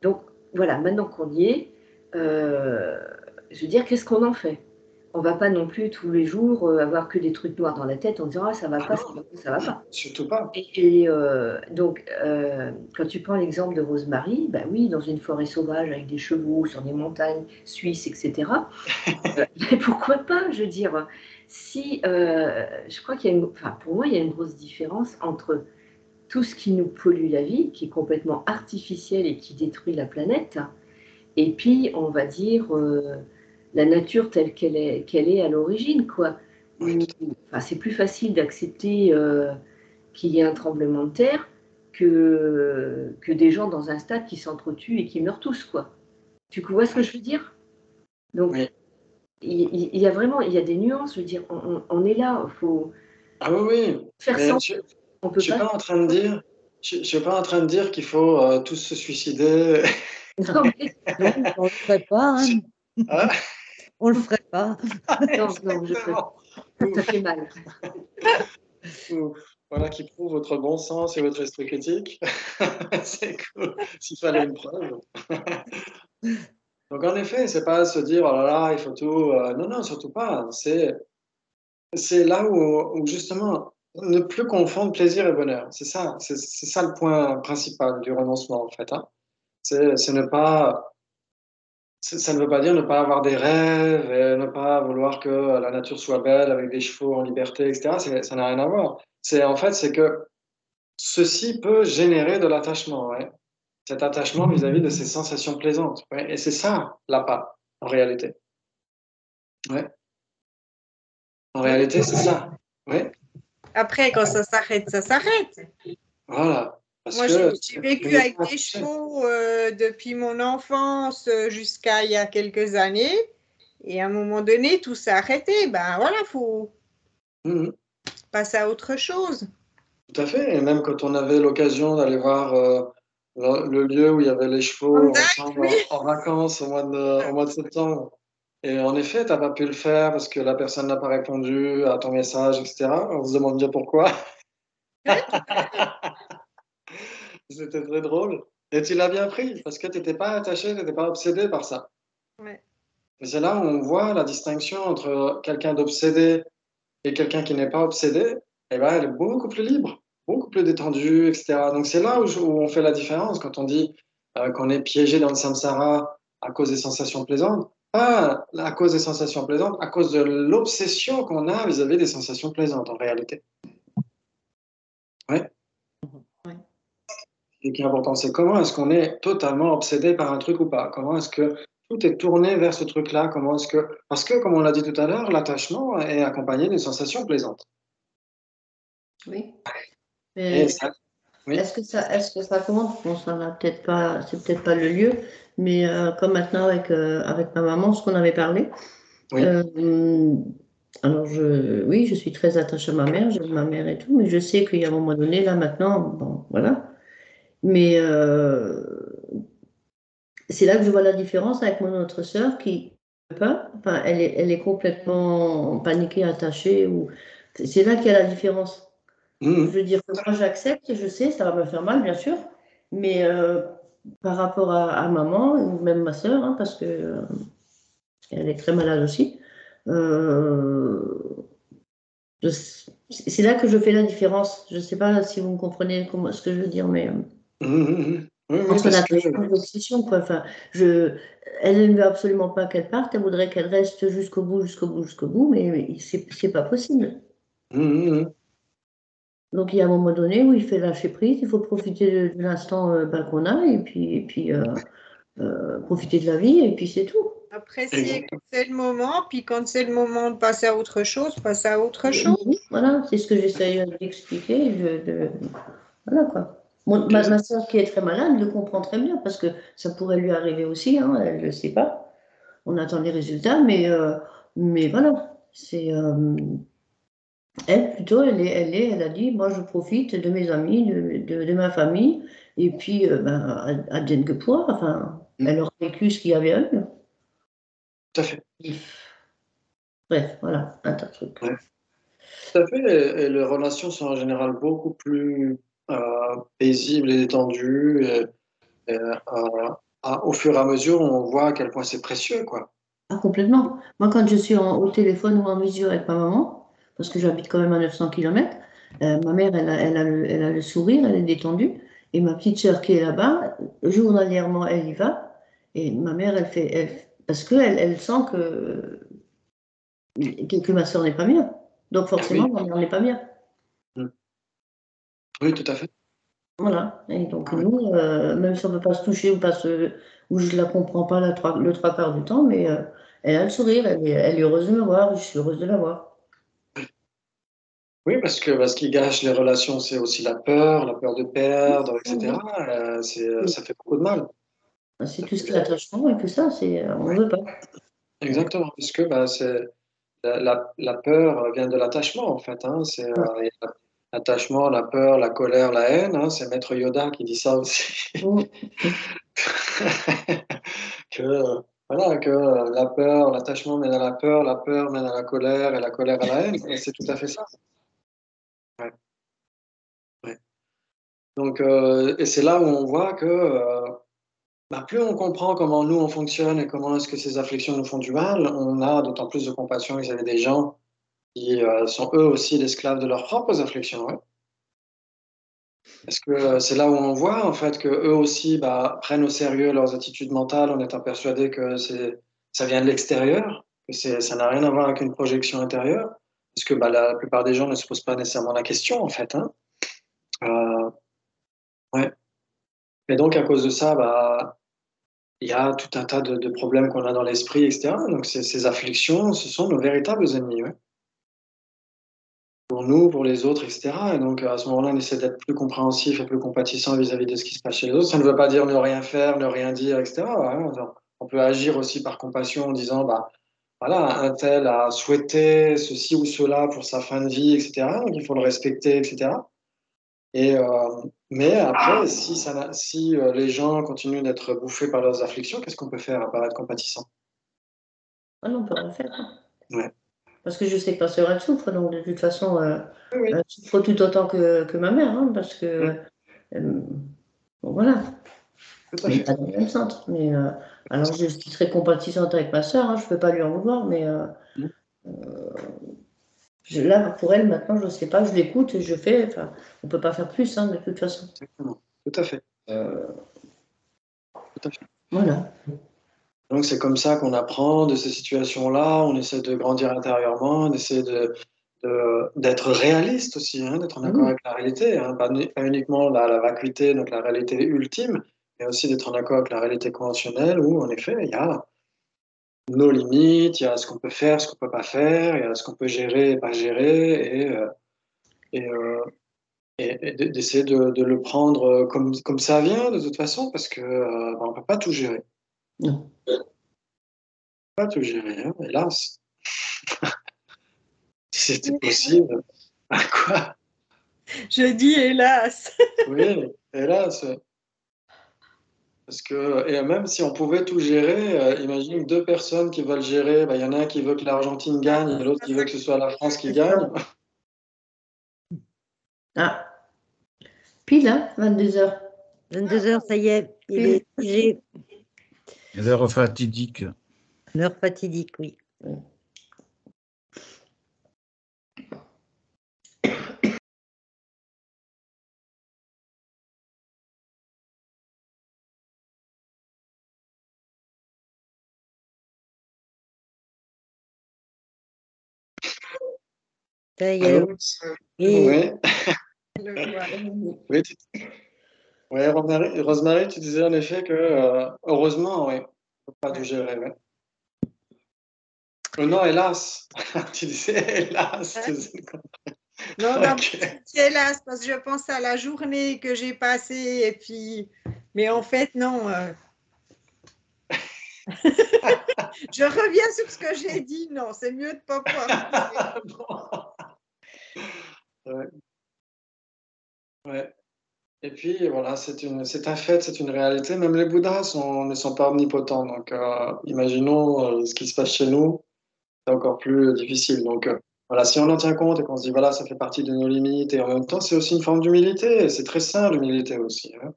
Donc, voilà, maintenant qu'on y est, je veux dire, qu'est-ce qu'on en fait? On ne va pas non plus tous les jours avoir que des trucs noirs dans la tête en disant « Ah, ça va pas, ça va pas ». Surtout pas. Donc, quand tu prends l'exemple de Rosemary, ben oui, dans une forêt sauvage avec des chevaux, sur des montagnes suisses, etc., mais pourquoi pas? Je veux dire, si, je crois qu'il y a pour moi, il y a une grosse différence entre tout ce qui nous pollue la vie, qui est complètement artificiel et qui détruit la planète, et puis, on va dire, la nature telle qu'elle est à l'origine, quoi. Oui, Enfin, c'est plus facile d'accepter qu'il y ait un tremblement de terre que des gens dans un stade qui s'entretuent et qui meurent tous, quoi. Tu vois ce que je veux dire? Donc, oui. il y a vraiment, il y a des nuances, je veux dire, on est là, il faut Ah oui, oui. faire Mais sans. je On ne peut suis pas. pas en train de dire, je suis pas en train de dire qu'il faut tous se suicider. Non, mais, Non, on le ferait pas. Hein. Hein? On le ferait pas. non, je peux. Exactement. Ça fait mal. Ou, voilà, qui prouve votre bon sens et votre esprit critique. C'est cool, s'il fallait une preuve. Donc en effet, c'est pas se dire, oh là là, il faut tout. Non, non, surtout pas. C'est là où justement, ne plus confondre plaisir et bonheur. C'est ça le point principal du renoncement, en fait. Hein. C'est ne pas. Ça ne veut pas dire ne pas avoir des rêves et ne pas vouloir que la nature soit belle avec des chevaux en liberté, etc. Ça n'a rien à voir. C'est que ceci peut générer de l'attachement, ouais. Cet attachement vis-à-vis de ces sensations plaisantes. Ouais. Et c'est ça, l'appât, en réalité. Ouais. En Oui. réalité, c'est ça. Ouais. Après, quand ça s'arrête, ça s'arrête. Voilà. Parce Moi, que j'ai vécu avec des chevaux depuis mon enfance jusqu'à il y a quelques années. Et à un moment donné, tout s'est arrêté. Ben voilà, il faut Mhm. passer à autre chose. Tout à fait. Et même quand on avait l'occasion d'aller voir le lieu où il y avait les chevaux Exact, ensemble oui. en vacances au mois de septembre. Et en effet, tu n'as pas pu le faire parce que la personne n'a pas répondu à ton message, etc. On se demande bien pourquoi. C'était très drôle. Et tu l'as bien pris parce que tu n'étais pas attaché, tu n'étais pas obsédé par ça. Ouais. Et c'est là où on voit la distinction entre quelqu'un d'obsédé et quelqu'un qui n'est pas obsédé. Eh ben, elle est beaucoup plus libre, beaucoup plus détendue, etc. Donc c'est là où on fait la différence quand on dit qu'on est piégé dans le samsara à cause des sensations plaisantes. Pas à cause des sensations plaisantes, à cause de l'obsession qu'on a vis-à-vis des sensations plaisantes en réalité. Ouais. Ouais. Ce qui est important, c'est comment est-ce qu'on est totalement obsédé par un truc ou pas? Comment est-ce que tout est tourné vers ce truc-là? Parce que, comme on l'a dit tout à l'heure, l'attachement est accompagné d'une sensation plaisante. Oui. Et Mais ça, oui. est-ce que ça commence? Bon, ça va peut-être pas, c'est peut-être pas le lieu, mais comme maintenant avec ma maman, ce qu'on avait parlé. Oui. Alors oui, je suis très attachée à ma mère, j'aime ma mère et tout, mais je sais qu'il y a un moment donné, là maintenant, bon, voilà. Mais c'est là que je vois la différence avec mon autre sœur qui ne peut pas, enfin, elle est complètement paniquée, attachée, ou c'est là qu'il y a la différence. Je Mhm. veux dire que moi j'accepte, je sais, ça va me faire mal bien sûr, mais par rapport à maman, ou même ma sœur, hein, parce que elle est très malade aussi, c'est là que je fais la différence. Je ne sais pas si vous me comprenez ce que je veux dire, mais Mhm. Oui, oui, entre parce que l'attachement et l'obsession, quoi. Enfin, elle ne veut absolument pas qu'elle parte, elle voudrait qu'elle reste jusqu'au bout, jusqu'au bout, jusqu'au bout, mais c'est pas possible. Mhm. Donc il y a un moment donné où il fait lâcher prise, il faut profiter de l'instant qu'on a et puis profiter de la vie et puis c'est tout. Apprécier quand c'est le moment, puis quand c'est le moment de passer à autre chose, passer à autre chose. Voilà, c'est ce que j'essaye d'expliquer. Voilà quoi. Ma soeur qui est très malade le comprend très bien parce que ça pourrait lui arriver aussi, hein, elle ne le sait pas. On attend les résultats, mais voilà. Elle, plutôt, elle a dit, moi je profite de mes amis, de ma famille, et puis advienne que pourra. Enfin, elle aura vécu ce qu'il y avait à elle. Tout à fait. Bref, voilà, un tas de trucs. Ouais. Tout à fait. Et les relations sont en général beaucoup plus paisibles et détendues. Au fur et à mesure, on voit à quel point c'est précieux, quoi. Ah, complètement. Moi, quand je suis au téléphone ou en visio avec ma maman, parce que j'habite quand même à 900 km, ma mère, elle a le sourire, elle est détendue. Et ma petite sœur qui est là-bas, journalièrement, elle y va. Et ma mère, parce qu'elle elle sent que ma sœur n'est pas bien. Donc forcément, Oui, ma mère n'est pas bien. oui, tout à fait. Voilà. Et donc Ouais. nous, même si on ne peut pas se toucher ou je ne la comprends pas le trois quarts du temps, mais elle a le sourire, elle est heureuse de me voir, je suis heureuse de la voir. Oui, parce que ce qui gâche les relations, c'est aussi la peur de perdre, etc. Ça fait beaucoup de mal. C'est tout ce qui est attachement et tout ça, on ne veut pas. Exactement, puisque la peur vient de l'attachement, en fait. Hein. Il y a l'attachement, la peur, la colère, la haine. Hein. C'est Maître Yoda qui dit ça aussi. que, voilà, que la peur, l'attachement mène à la peur mène à la colère et la colère à la haine. Et c'est tout à fait ça. Ouais, ouais. Donc, et c'est là où on voit que plus on comprend comment nous on fonctionne et comment est-ce que ces afflictions nous font du mal, on a d'autant plus de compassion vis-à-vis des gens qui sont eux aussi l'esclave de leurs propres afflictions. Ouais. Parce que c'est là où on voit en fait que eux aussi prennent au sérieux leurs attitudes mentales en étant persuadés que ça vient de l'extérieur, que ça n'a rien à voir avec une projection intérieure. Parce que la plupart des gens ne se posent pas nécessairement la question en fait. Hein. Ouais. Et donc à cause de ça, il y a tout un tas de problèmes qu'on a dans l'esprit, etc. Donc ces afflictions, ce sont nos véritables ennemis. Ouais. Pour nous, pour les autres, etc. Et donc, à ce moment-là, on essaie d'être plus compréhensif et plus compatissant vis-à-vis de ce qui se passe chez les autres. Ça ne veut pas dire ne rien faire, ne rien dire, etc. Hein. On peut agir aussi par compassion en disant, voilà, un tel a souhaité ceci ou cela pour sa fin de vie, etc. Donc, il faut le respecter, etc. Et, mais après, si les gens continuent d'être bouffés par leurs afflictions, qu'est-ce qu'on peut faire à part être compatissant? Ah non, on peut rien faire. Hein. Ouais. Parce que je sais que ma sœur, elle souffre, donc de toute façon, Oui. elle souffre tout autant que ma mère, hein, parce que, bon, voilà, Tout à on n'est fait. pas dans le même centre. Mais, alors, je suis très compatissante avec ma sœur, hein, je ne peux pas lui en vouloir, mais là, pour elle, maintenant, je ne sais pas, je l'écoute et je fais, enfin, on ne peut pas faire plus, hein, de toute façon. Exactement. Tout à fait. Tout à fait. Voilà. Donc c'est comme ça qu'on apprend de ces situations-là, on essaie de grandir intérieurement, on essaie d'être réaliste aussi, hein, d'être en accord avec la réalité, hein, pas uniquement la vacuité, donc la réalité ultime, mais aussi d'être en accord avec la réalité conventionnelle où en effet il y a nos limites, il y a ce qu'on peut faire, ce qu'on peut pas faire, il y a ce qu'on peut gérer et pas gérer, et d'essayer de le prendre comme ça vient de toute façon, parce que on peut pas tout gérer. Non. Pas tout gérer, hein, hélas. Si c'était possible. Quoi? Je dis hélas. Oui, hélas. Parce que, et même si on pouvait tout gérer, imagine deux personnes qui veulent gérer, il y en a un qui veut que l'Argentine gagne et l'autre qui veut que ce soit la France qui gagne. Ah, pile, hein, 22h. 22h, ça y est, il est jugé. L'heure fatidique. L'heure fatidique, oui. Ça y est. Allô? Oui. Oui. Le voilà. Oui, ouais, Rosemary, tu disais en effet que, heureusement, oui, on peut pas tout gérer. Ouais. Non, hélas. Tu disais hélas. Non, d'abord, Ok. je dis hélas, parce que je pense à la journée que j'ai passée, et puis, mais en fait, non. Je reviens sur ce que j'ai dit, non, c'est mieux de ne pas pouvoir. Ouais. Ouais. Et puis voilà, c'est un fait, c'est une réalité. Même les Bouddhas ne sont pas omnipotents. Donc, imaginons ce qui se passe chez nous, c'est encore plus difficile. Donc, Voilà, si on en tient compte et qu'on se dit, voilà, ça fait partie de nos limites, et en même temps, c'est aussi une forme d'humilité. C'est très sain, l'humilité aussi. Hein.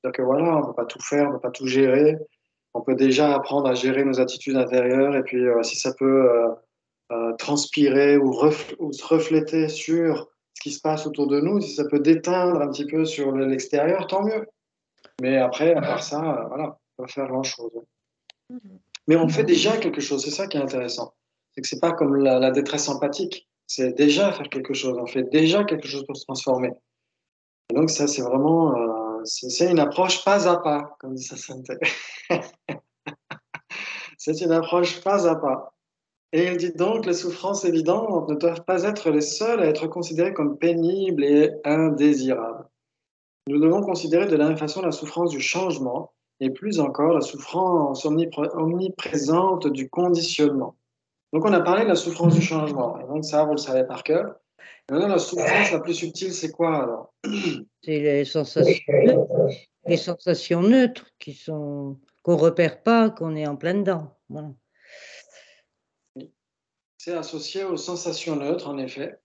C'est-à-dire que voilà, on ne peut pas tout faire, on ne peut pas tout gérer. On peut déjà apprendre à gérer nos attitudes intérieures, et puis si ça peut transpirer ou se refléter sur ce qui se passe autour de nous, si ça peut déteindre un petit peu sur l'extérieur, tant mieux. Mais après, à part ça, voilà, on va faire grand-chose. Mais on fait déjà quelque chose, c'est ça qui est intéressant. C'est que c'est pas comme la détresse empathique, c'est déjà faire quelque chose, on fait déjà quelque chose pour se transformer. Et donc ça, c'est vraiment, c'est une approche pas à pas, comme dit Sainte. C'est une approche pas à pas. Et il dit donc, les souffrances évidentes ne doivent pas être les seules à être considérées comme pénibles et indésirables. Nous devons considérer de la même façon la souffrance du changement et plus encore la souffrance omniprésente du conditionnement. Donc on a parlé de la souffrance du changement, et donc ça, vous le savez par cœur. Et maintenant, la souffrance la plus subtile, c'est quoi alors? C'est les sensations neutres qu'on repère pas, qu'on est en plein dedans. Voilà. C'est associé aux sensations neutres, en effet.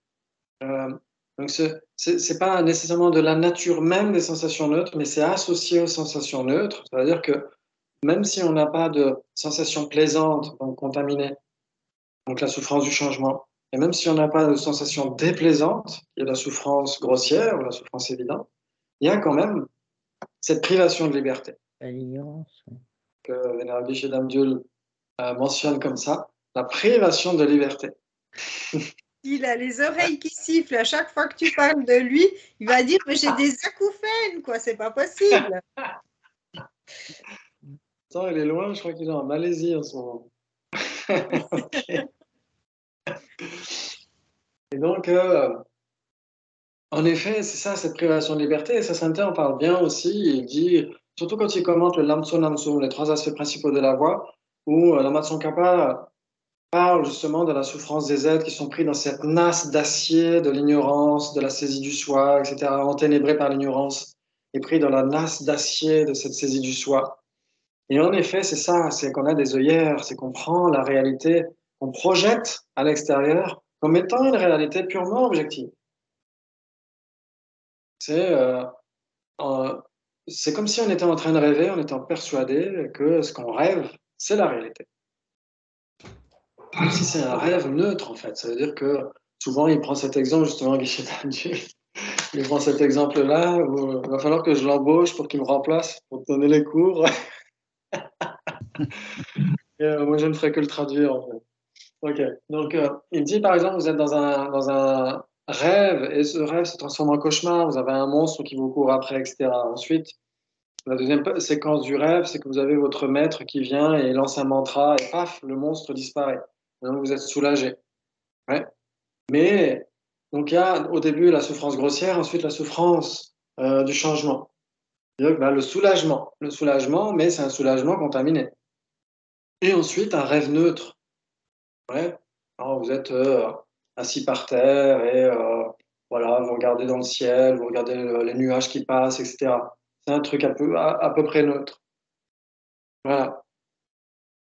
Donc, c'est pas nécessairement de la nature même des sensations neutres, mais c'est associé aux sensations neutres. C'est-à-dire que même si on n'a pas de sensations plaisantes, donc contaminées, donc la souffrance du changement, et même si on n'a pas de sensations déplaisantes, il y a la souffrance grossière ou la souffrance évidente, il y a quand même cette privation de liberté L'ignorance. que Vénérable Bichet d'Amdiul mentionne comme ça, la privation de liberté. Il a les oreilles qui sifflent à chaque fois que tu parles de lui. Il va dire, mais j'ai des acouphènes, quoi, c'est pas possible. Attends, il est loin, je crois qu'il est en Malaisie en ce moment. Okay. Et donc, en effet, c'est ça, cette privation de liberté. Et Sainte en parle bien aussi. Il dit, surtout quand il commente le Lamso Namso, les trois aspects principaux de la voie, où la Tsongkhapa parle justement de la souffrance des êtres qui sont pris dans cette nasse d'acier de l'ignorance, de la saisie du soi, etc., enténébrés par l'ignorance, et pris dans la nasse d'acier de cette saisie du soi. Et en effet, c'est ça, c'est qu'on a des œillères, c'est qu'on prend la réalité, qu'on projette à l'extérieur comme étant une réalité purement objective. C'est comme si on était en train de rêver, en étant persuadé que ce qu'on rêve, c'est la réalité. Même si c'est un rêve neutre, en fait. Ça veut dire que souvent, il prend cet exemple, justement, Guichet d'Amdiul. Il prend cet exemple-là où il va falloir que je l'embauche pour qu'il me remplace, pour donner les cours. Et, moi, je ne ferai que le traduire, en fait. Ok. Donc, il dit, par exemple, vous êtes dans un rêve et ce rêve se transforme en cauchemar. Vous avez un monstre qui vous court après, etc. Ensuite, la deuxième séquence du rêve, c'est que vous avez votre maître qui vient et lance un mantra et paf, le monstre disparaît. Donc, vous êtes soulagé. Ouais. Mais, donc, il y a au début la souffrance grossière, ensuite la souffrance du changement. Donc, le soulagement, mais c'est un soulagement contaminé. Et ensuite, un rêve neutre. Ouais. Alors, vous êtes assis par terre et voilà, vous regardez dans le ciel, vous regardez les nuages qui passent, etc. C'est un truc à peu près neutre. Voilà.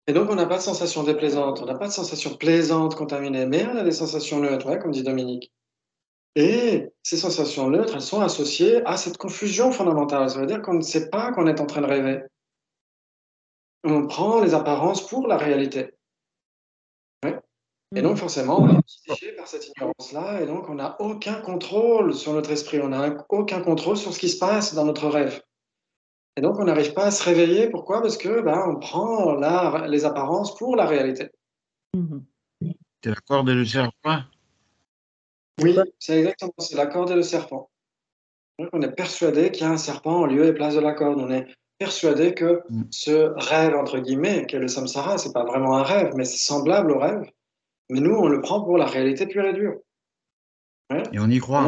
Et donc, on n'a pas de sensation déplaisante, on n'a pas de sensation plaisante contaminée, mais on a des sensations neutres, ouais, comme dit Dominique. Et ces sensations neutres, elles sont associées à cette confusion fondamentale. Ça veut dire qu'on ne sait pas qu'on est en train de rêver. On prend les apparences pour la réalité. Ouais. Et donc, forcément, on est piégé par cette ignorance-là, et donc on n'a aucun contrôle sur notre esprit, on n'a aucun contrôle sur ce qui se passe dans notre rêve. Et donc, on n'arrive pas à se réveiller. Pourquoi? Parce que on prend les apparences pour la réalité. C'est la corde et le serpent. Oui, c'est exactement, c'est la corde et le serpent. Donc, on est persuadé qu'il y a un serpent en lieu et place de la corde. On est persuadé que ce rêve, entre guillemets, qu'est le samsara, c'est pas vraiment un rêve, mais c'est semblable au rêve. Mais nous, on le prend pour la réalité pure et dure. Ouais. Et on y croit.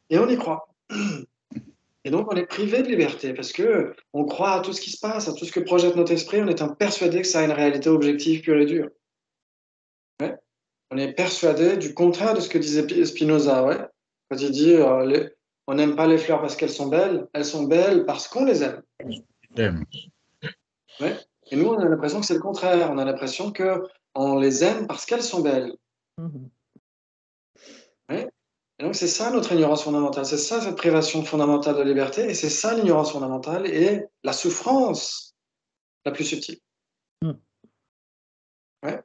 Et on y croit. Et donc, on est privé de liberté parce que on croit à tout ce qui se passe, à tout ce que projette notre esprit, en étant persuadé que ça a une réalité objective pure et dure. Ouais. On est persuadé du contraire de ce que disait Spinoza, ouais. Quand il dit on n'aime pas les fleurs parce qu'elles sont belles parce qu'on les aime. Ouais. Et nous, on a l'impression que c'est le contraire. On a l'impression qu'on les aime parce qu'elles sont belles. Ouais. Et donc, c'est ça notre ignorance fondamentale, c'est ça cette privation fondamentale de liberté, et c'est ça l'ignorance fondamentale et la souffrance la plus subtile. Ouais.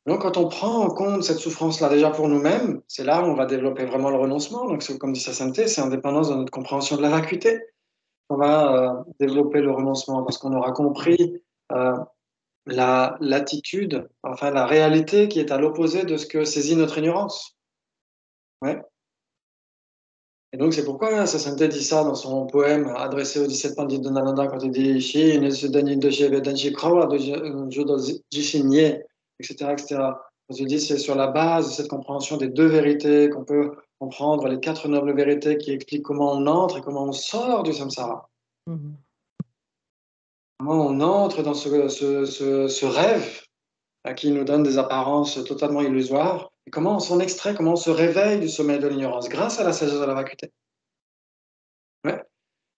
Donc, quand on prend en compte cette souffrance-là, déjà pour nous-mêmes, c'est là où on va développer vraiment le renoncement. Donc, comme dit sa sainteté, c'est en dépendance de notre compréhension de la vacuité. On va développer le renoncement parce qu'on aura compris l'attitude, enfin la réalité qui est à l'opposé de ce que saisit notre ignorance. Ouais. Et donc, c'est pourquoi sa sainteté dit ça dans son poème adressé aux 17 pandits de Nalanda quand il dit Shi, etc., etc. Quand il dit c'est sur la base de cette compréhension des deux vérités qu'on peut comprendre les 4 nobles vérités qui expliquent comment on entre et comment on sort du samsara. Comment on entre dans ce rêve qui nous donne des apparences totalement illusoires, et comment on s'en extrait, comment on se réveille du sommeil de l'ignorance grâce à la sagesse de la vacuité. Ouais.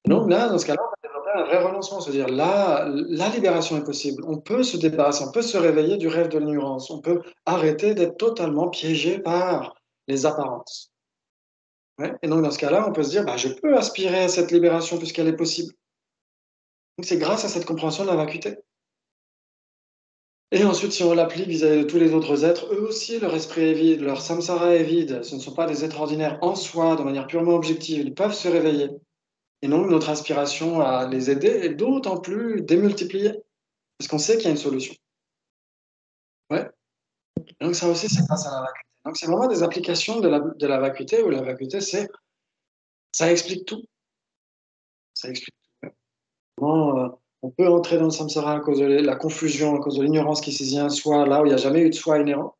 Donc là, dans ce cas-là, on va développer un vrai renoncement, c'est-à-dire la libération est possible. On peut se débarrasser, on peut se réveiller du rêve de l'ignorance, on peut arrêter d'être totalement piégé par les apparences. Ouais. Et donc dans ce cas-là, on peut se dire, bah, je peux aspirer à cette libération puisqu'elle est possible. Donc c'est grâce à cette compréhension de la vacuité. Et ensuite, si on l'applique vis-à-vis de tous les autres êtres, eux aussi, leur esprit est vide, leur samsara est vide. Ce ne sont pas des êtres ordinaires en soi, de manière purement objective. Ils peuvent se réveiller. Et donc, notre aspiration à les aider est d'autant plus démultipliée, parce qu'on sait qu'il y a une solution. Ouais. Et donc, ça aussi, c'est grâce à la vacuité. Donc, c'est vraiment des applications de la vacuité, où la vacuité, ça explique tout. Ça explique tout. Comment on peut entrer dans le samsara à cause de la confusion, à cause de l'ignorance qui saisit un soi, là où il n'y a jamais eu de soi inhérent.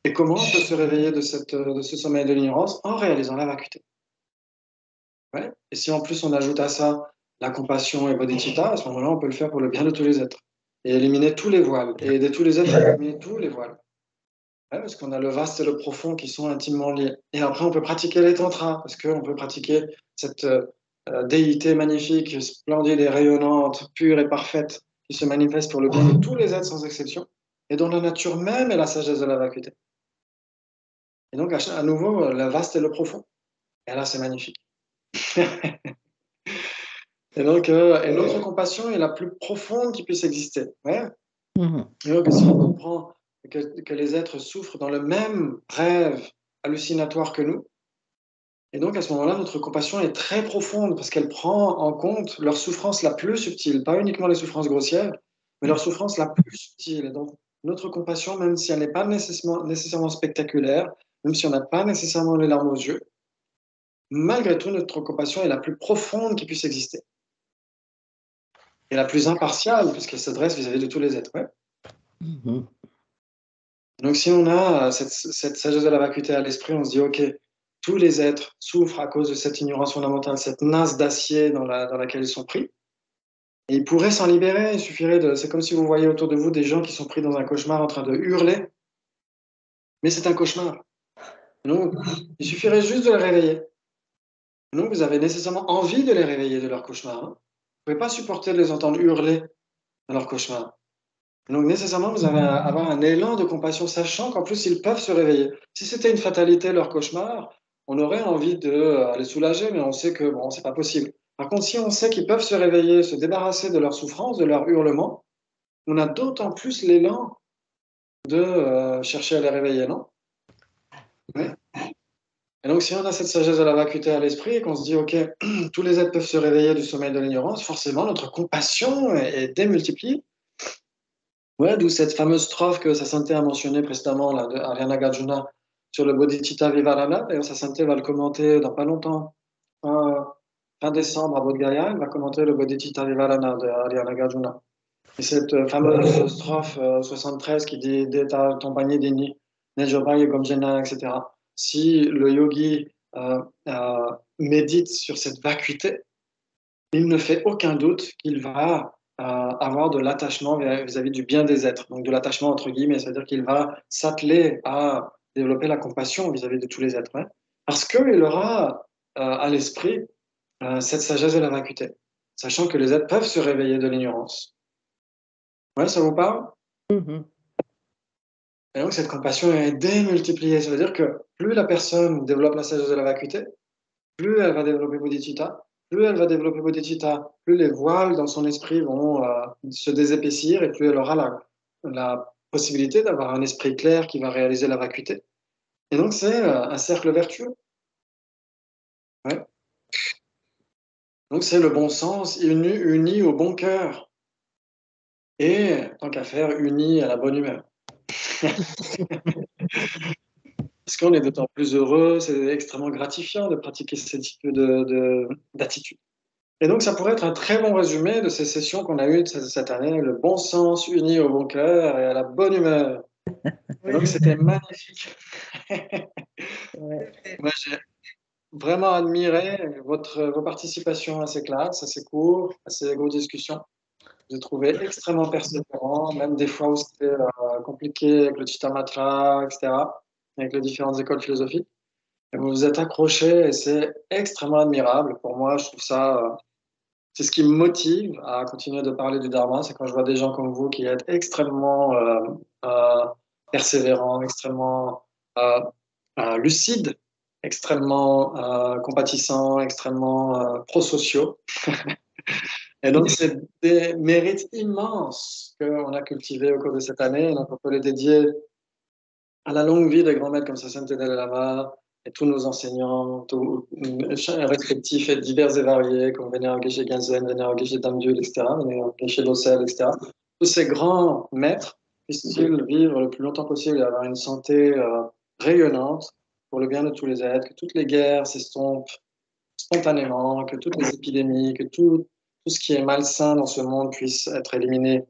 Et comment on peut se réveiller de ce sommeil de l'ignorance en réalisant la vacuité. Ouais. Et si en plus on ajoute à ça la compassion et bodhicitta, à ce moment-là, on peut le faire pour le bien de tous les êtres. Et éliminer tous les voiles. Et aider tous les êtres à éliminer tous les voiles. Ouais, parce qu'on a le vaste et le profond qui sont intimement liés. Et après, on peut pratiquer les tantras, parce qu'on peut pratiquer cette déité magnifique, splendide et rayonnante, pure et parfaite, qui se manifeste pour le bien de tous les êtres sans exception, et dont la nature même est la sagesse de la vacuité. Et donc, à nouveau, le vaste et le profond. Et là, c'est magnifique. Et donc, et notre compassion est la plus profonde qui puisse exister. Ouais. Et donc, si on comprend que les êtres souffrent dans le même rêve hallucinatoire que nous, et donc à ce moment-là, notre compassion est très profonde parce qu'elle prend en compte leur souffrance la plus subtile, pas uniquement les souffrances grossières, mais leur souffrance la plus subtile. Et donc, notre compassion, même si elle n'est pas nécessairement spectaculaire, même si on n'a pas nécessairement les larmes aux yeux, malgré tout, notre compassion est la plus profonde qui puisse exister. Et la plus impartiale, puisqu'elle s'adresse vis-à-vis de tous les êtres. Ouais. Donc, si on a cette sagesse de la vacuité à l'esprit, on se dit, OK, tous les êtres souffrent à cause de cette ignorance fondamentale, cette nasse d'acier dans laquelle ils sont pris. Et ils pourraient s'en libérer. Il suffirait de. C'est comme si vous voyez autour de vous des gens qui sont pris dans un cauchemar en train de hurler. Mais c'est un cauchemar. Donc, il suffirait juste de les réveiller. Donc, vous avez nécessairement envie de les réveiller de leur cauchemar. Vous ne pouvez pas supporter de les entendre hurler dans leur cauchemar. Donc, nécessairement, vous allez avoir un élan de compassion, sachant qu'en plus, ils peuvent se réveiller. Si c'était une fatalité, leur cauchemar, on aurait envie de les soulager, mais on sait que bon, c'est pas possible. Par contre, si on sait qu'ils peuvent se réveiller, se débarrasser de leur souffrance, de leur hurlement, on a d'autant plus l'élan de chercher à les réveiller, non? Oui. Et donc, si on a cette sagesse de la vacuité à l'esprit et qu'on se dit, OK, tous les êtres peuvent se réveiller du sommeil de l'ignorance, forcément, notre compassion est démultipliée. Ouais, d'où cette fameuse strophe que sa sainteté a mentionnée précédemment, là, de Arya Nagarjuna, sur le Bodhicitta Vivarana. D'ailleurs, sa sainteté va le commenter dans pas longtemps. Fin décembre à Bodh Gaya, elle va commenter le Bodhicitta Vivarana de Arya Nagarjuna. Et cette fameuse strophe 73 qui dit Deta Tompani Dini, Nejobai Gomjena, etc. Si le yogi médite sur cette vacuité, il ne fait aucun doute qu'il va avoir de l'attachement vis-à-vis du bien des êtres, donc de l'attachement entre guillemets, c'est-à-dire qu'il va s'atteler à développer la compassion vis-à-vis de tous les êtres, hein, parce qu'il aura à l'esprit cette sagesse de la vacuité, sachant que les êtres peuvent se réveiller de l'ignorance. Ouais, ça vous parle? Et donc, cette compassion est démultipliée. Ça veut dire que plus la personne développe la sagesse de la vacuité, plus elle va développer bodhicitta. Plus elle va développer bodhicitta, plus les voiles dans son esprit vont se désépaissir et plus elle aura la possibilité d'avoir un esprit clair qui va réaliser la vacuité. Et donc, c'est un cercle vertueux. Ouais. Donc, c'est le bon sens uni au bon cœur. Et, tant qu'à faire, uni à la bonne humeur. Parce qu'on est d'autant plus heureux, c'est extrêmement gratifiant de pratiquer ce type d'attitude. Et donc, ça pourrait être un très bon résumé de ces sessions qu'on a eues cette année, le bon sens uni au bon cœur et à la bonne humeur. Et donc, c'était magnifique. Ouais. Moi, j'ai vraiment admiré vos participations à ces classes, à ces cours, à ces grosses discussions. J'ai trouvé extrêmement persévérant, même des fois où c'était compliqué avec le Chitta Matra, etc., avec les différentes écoles philosophiques. Et vous vous êtes accrochés et c'est extrêmement admirable. Pour moi, je trouve ça, c'est ce qui me motive à continuer de parler du Dharma, c'est quand je vois des gens comme vous qui êtes extrêmement persévérants, extrêmement lucides, extrêmement compatissants, extrêmement prosociaux. Et donc, c'est des mérites immenses qu'on a cultivés au cours de cette année. Et donc, on peut les dédier à la longue vie des grands maîtres comme Sassane Dalai Lama et tous nos enseignants respectifs et divers et variés, comme Vénérable Geshe Genzen, Vénérable Geshe Damdul, etc., Vénérable Geshe Losel, etc. Tous ces grands maîtres puissent-ils vivre le plus longtemps possible et avoir une santé rayonnante pour le bien de tous les êtres, que toutes les guerres s'estompent spontanément, que toutes les épidémies, que tout ce qui est malsain dans ce monde puisse être éliminé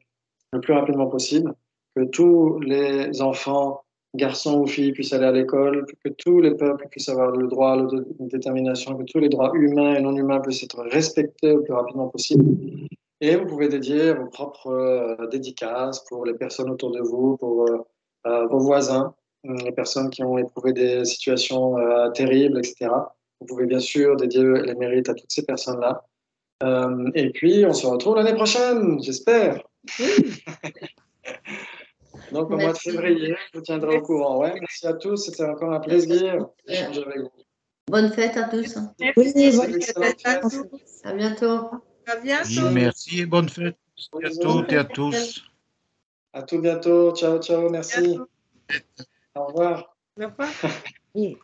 le plus rapidement possible, que tous les enfants, garçons ou filles, puissent aller à l'école, que tous les peuples puissent avoir le droit à l'autodétermination, que tous les droits humains et non humains puissent être respectés le plus rapidement possible. Et vous pouvez dédier vos propres dédicaces pour les personnes autour de vous, pour vos voisins, les personnes qui ont éprouvé des situations terribles, etc. Vous pouvez bien sûr dédier les mérites à toutes ces personnes-là. Et puis, on se retrouve l'année prochaine, j'espère. Donc, au mois de février, je vous tiendrai au courant. Ouais, merci à tous, c'était encore un plaisir d'échanger avec vous. Bonne fête à tous. Oui, bon. Excellente fête. À bientôt. À bientôt. Merci et bonne fête à toutes et à tous. À tout bientôt. Ciao, ciao. Merci. Au revoir. Au revoir. Oui.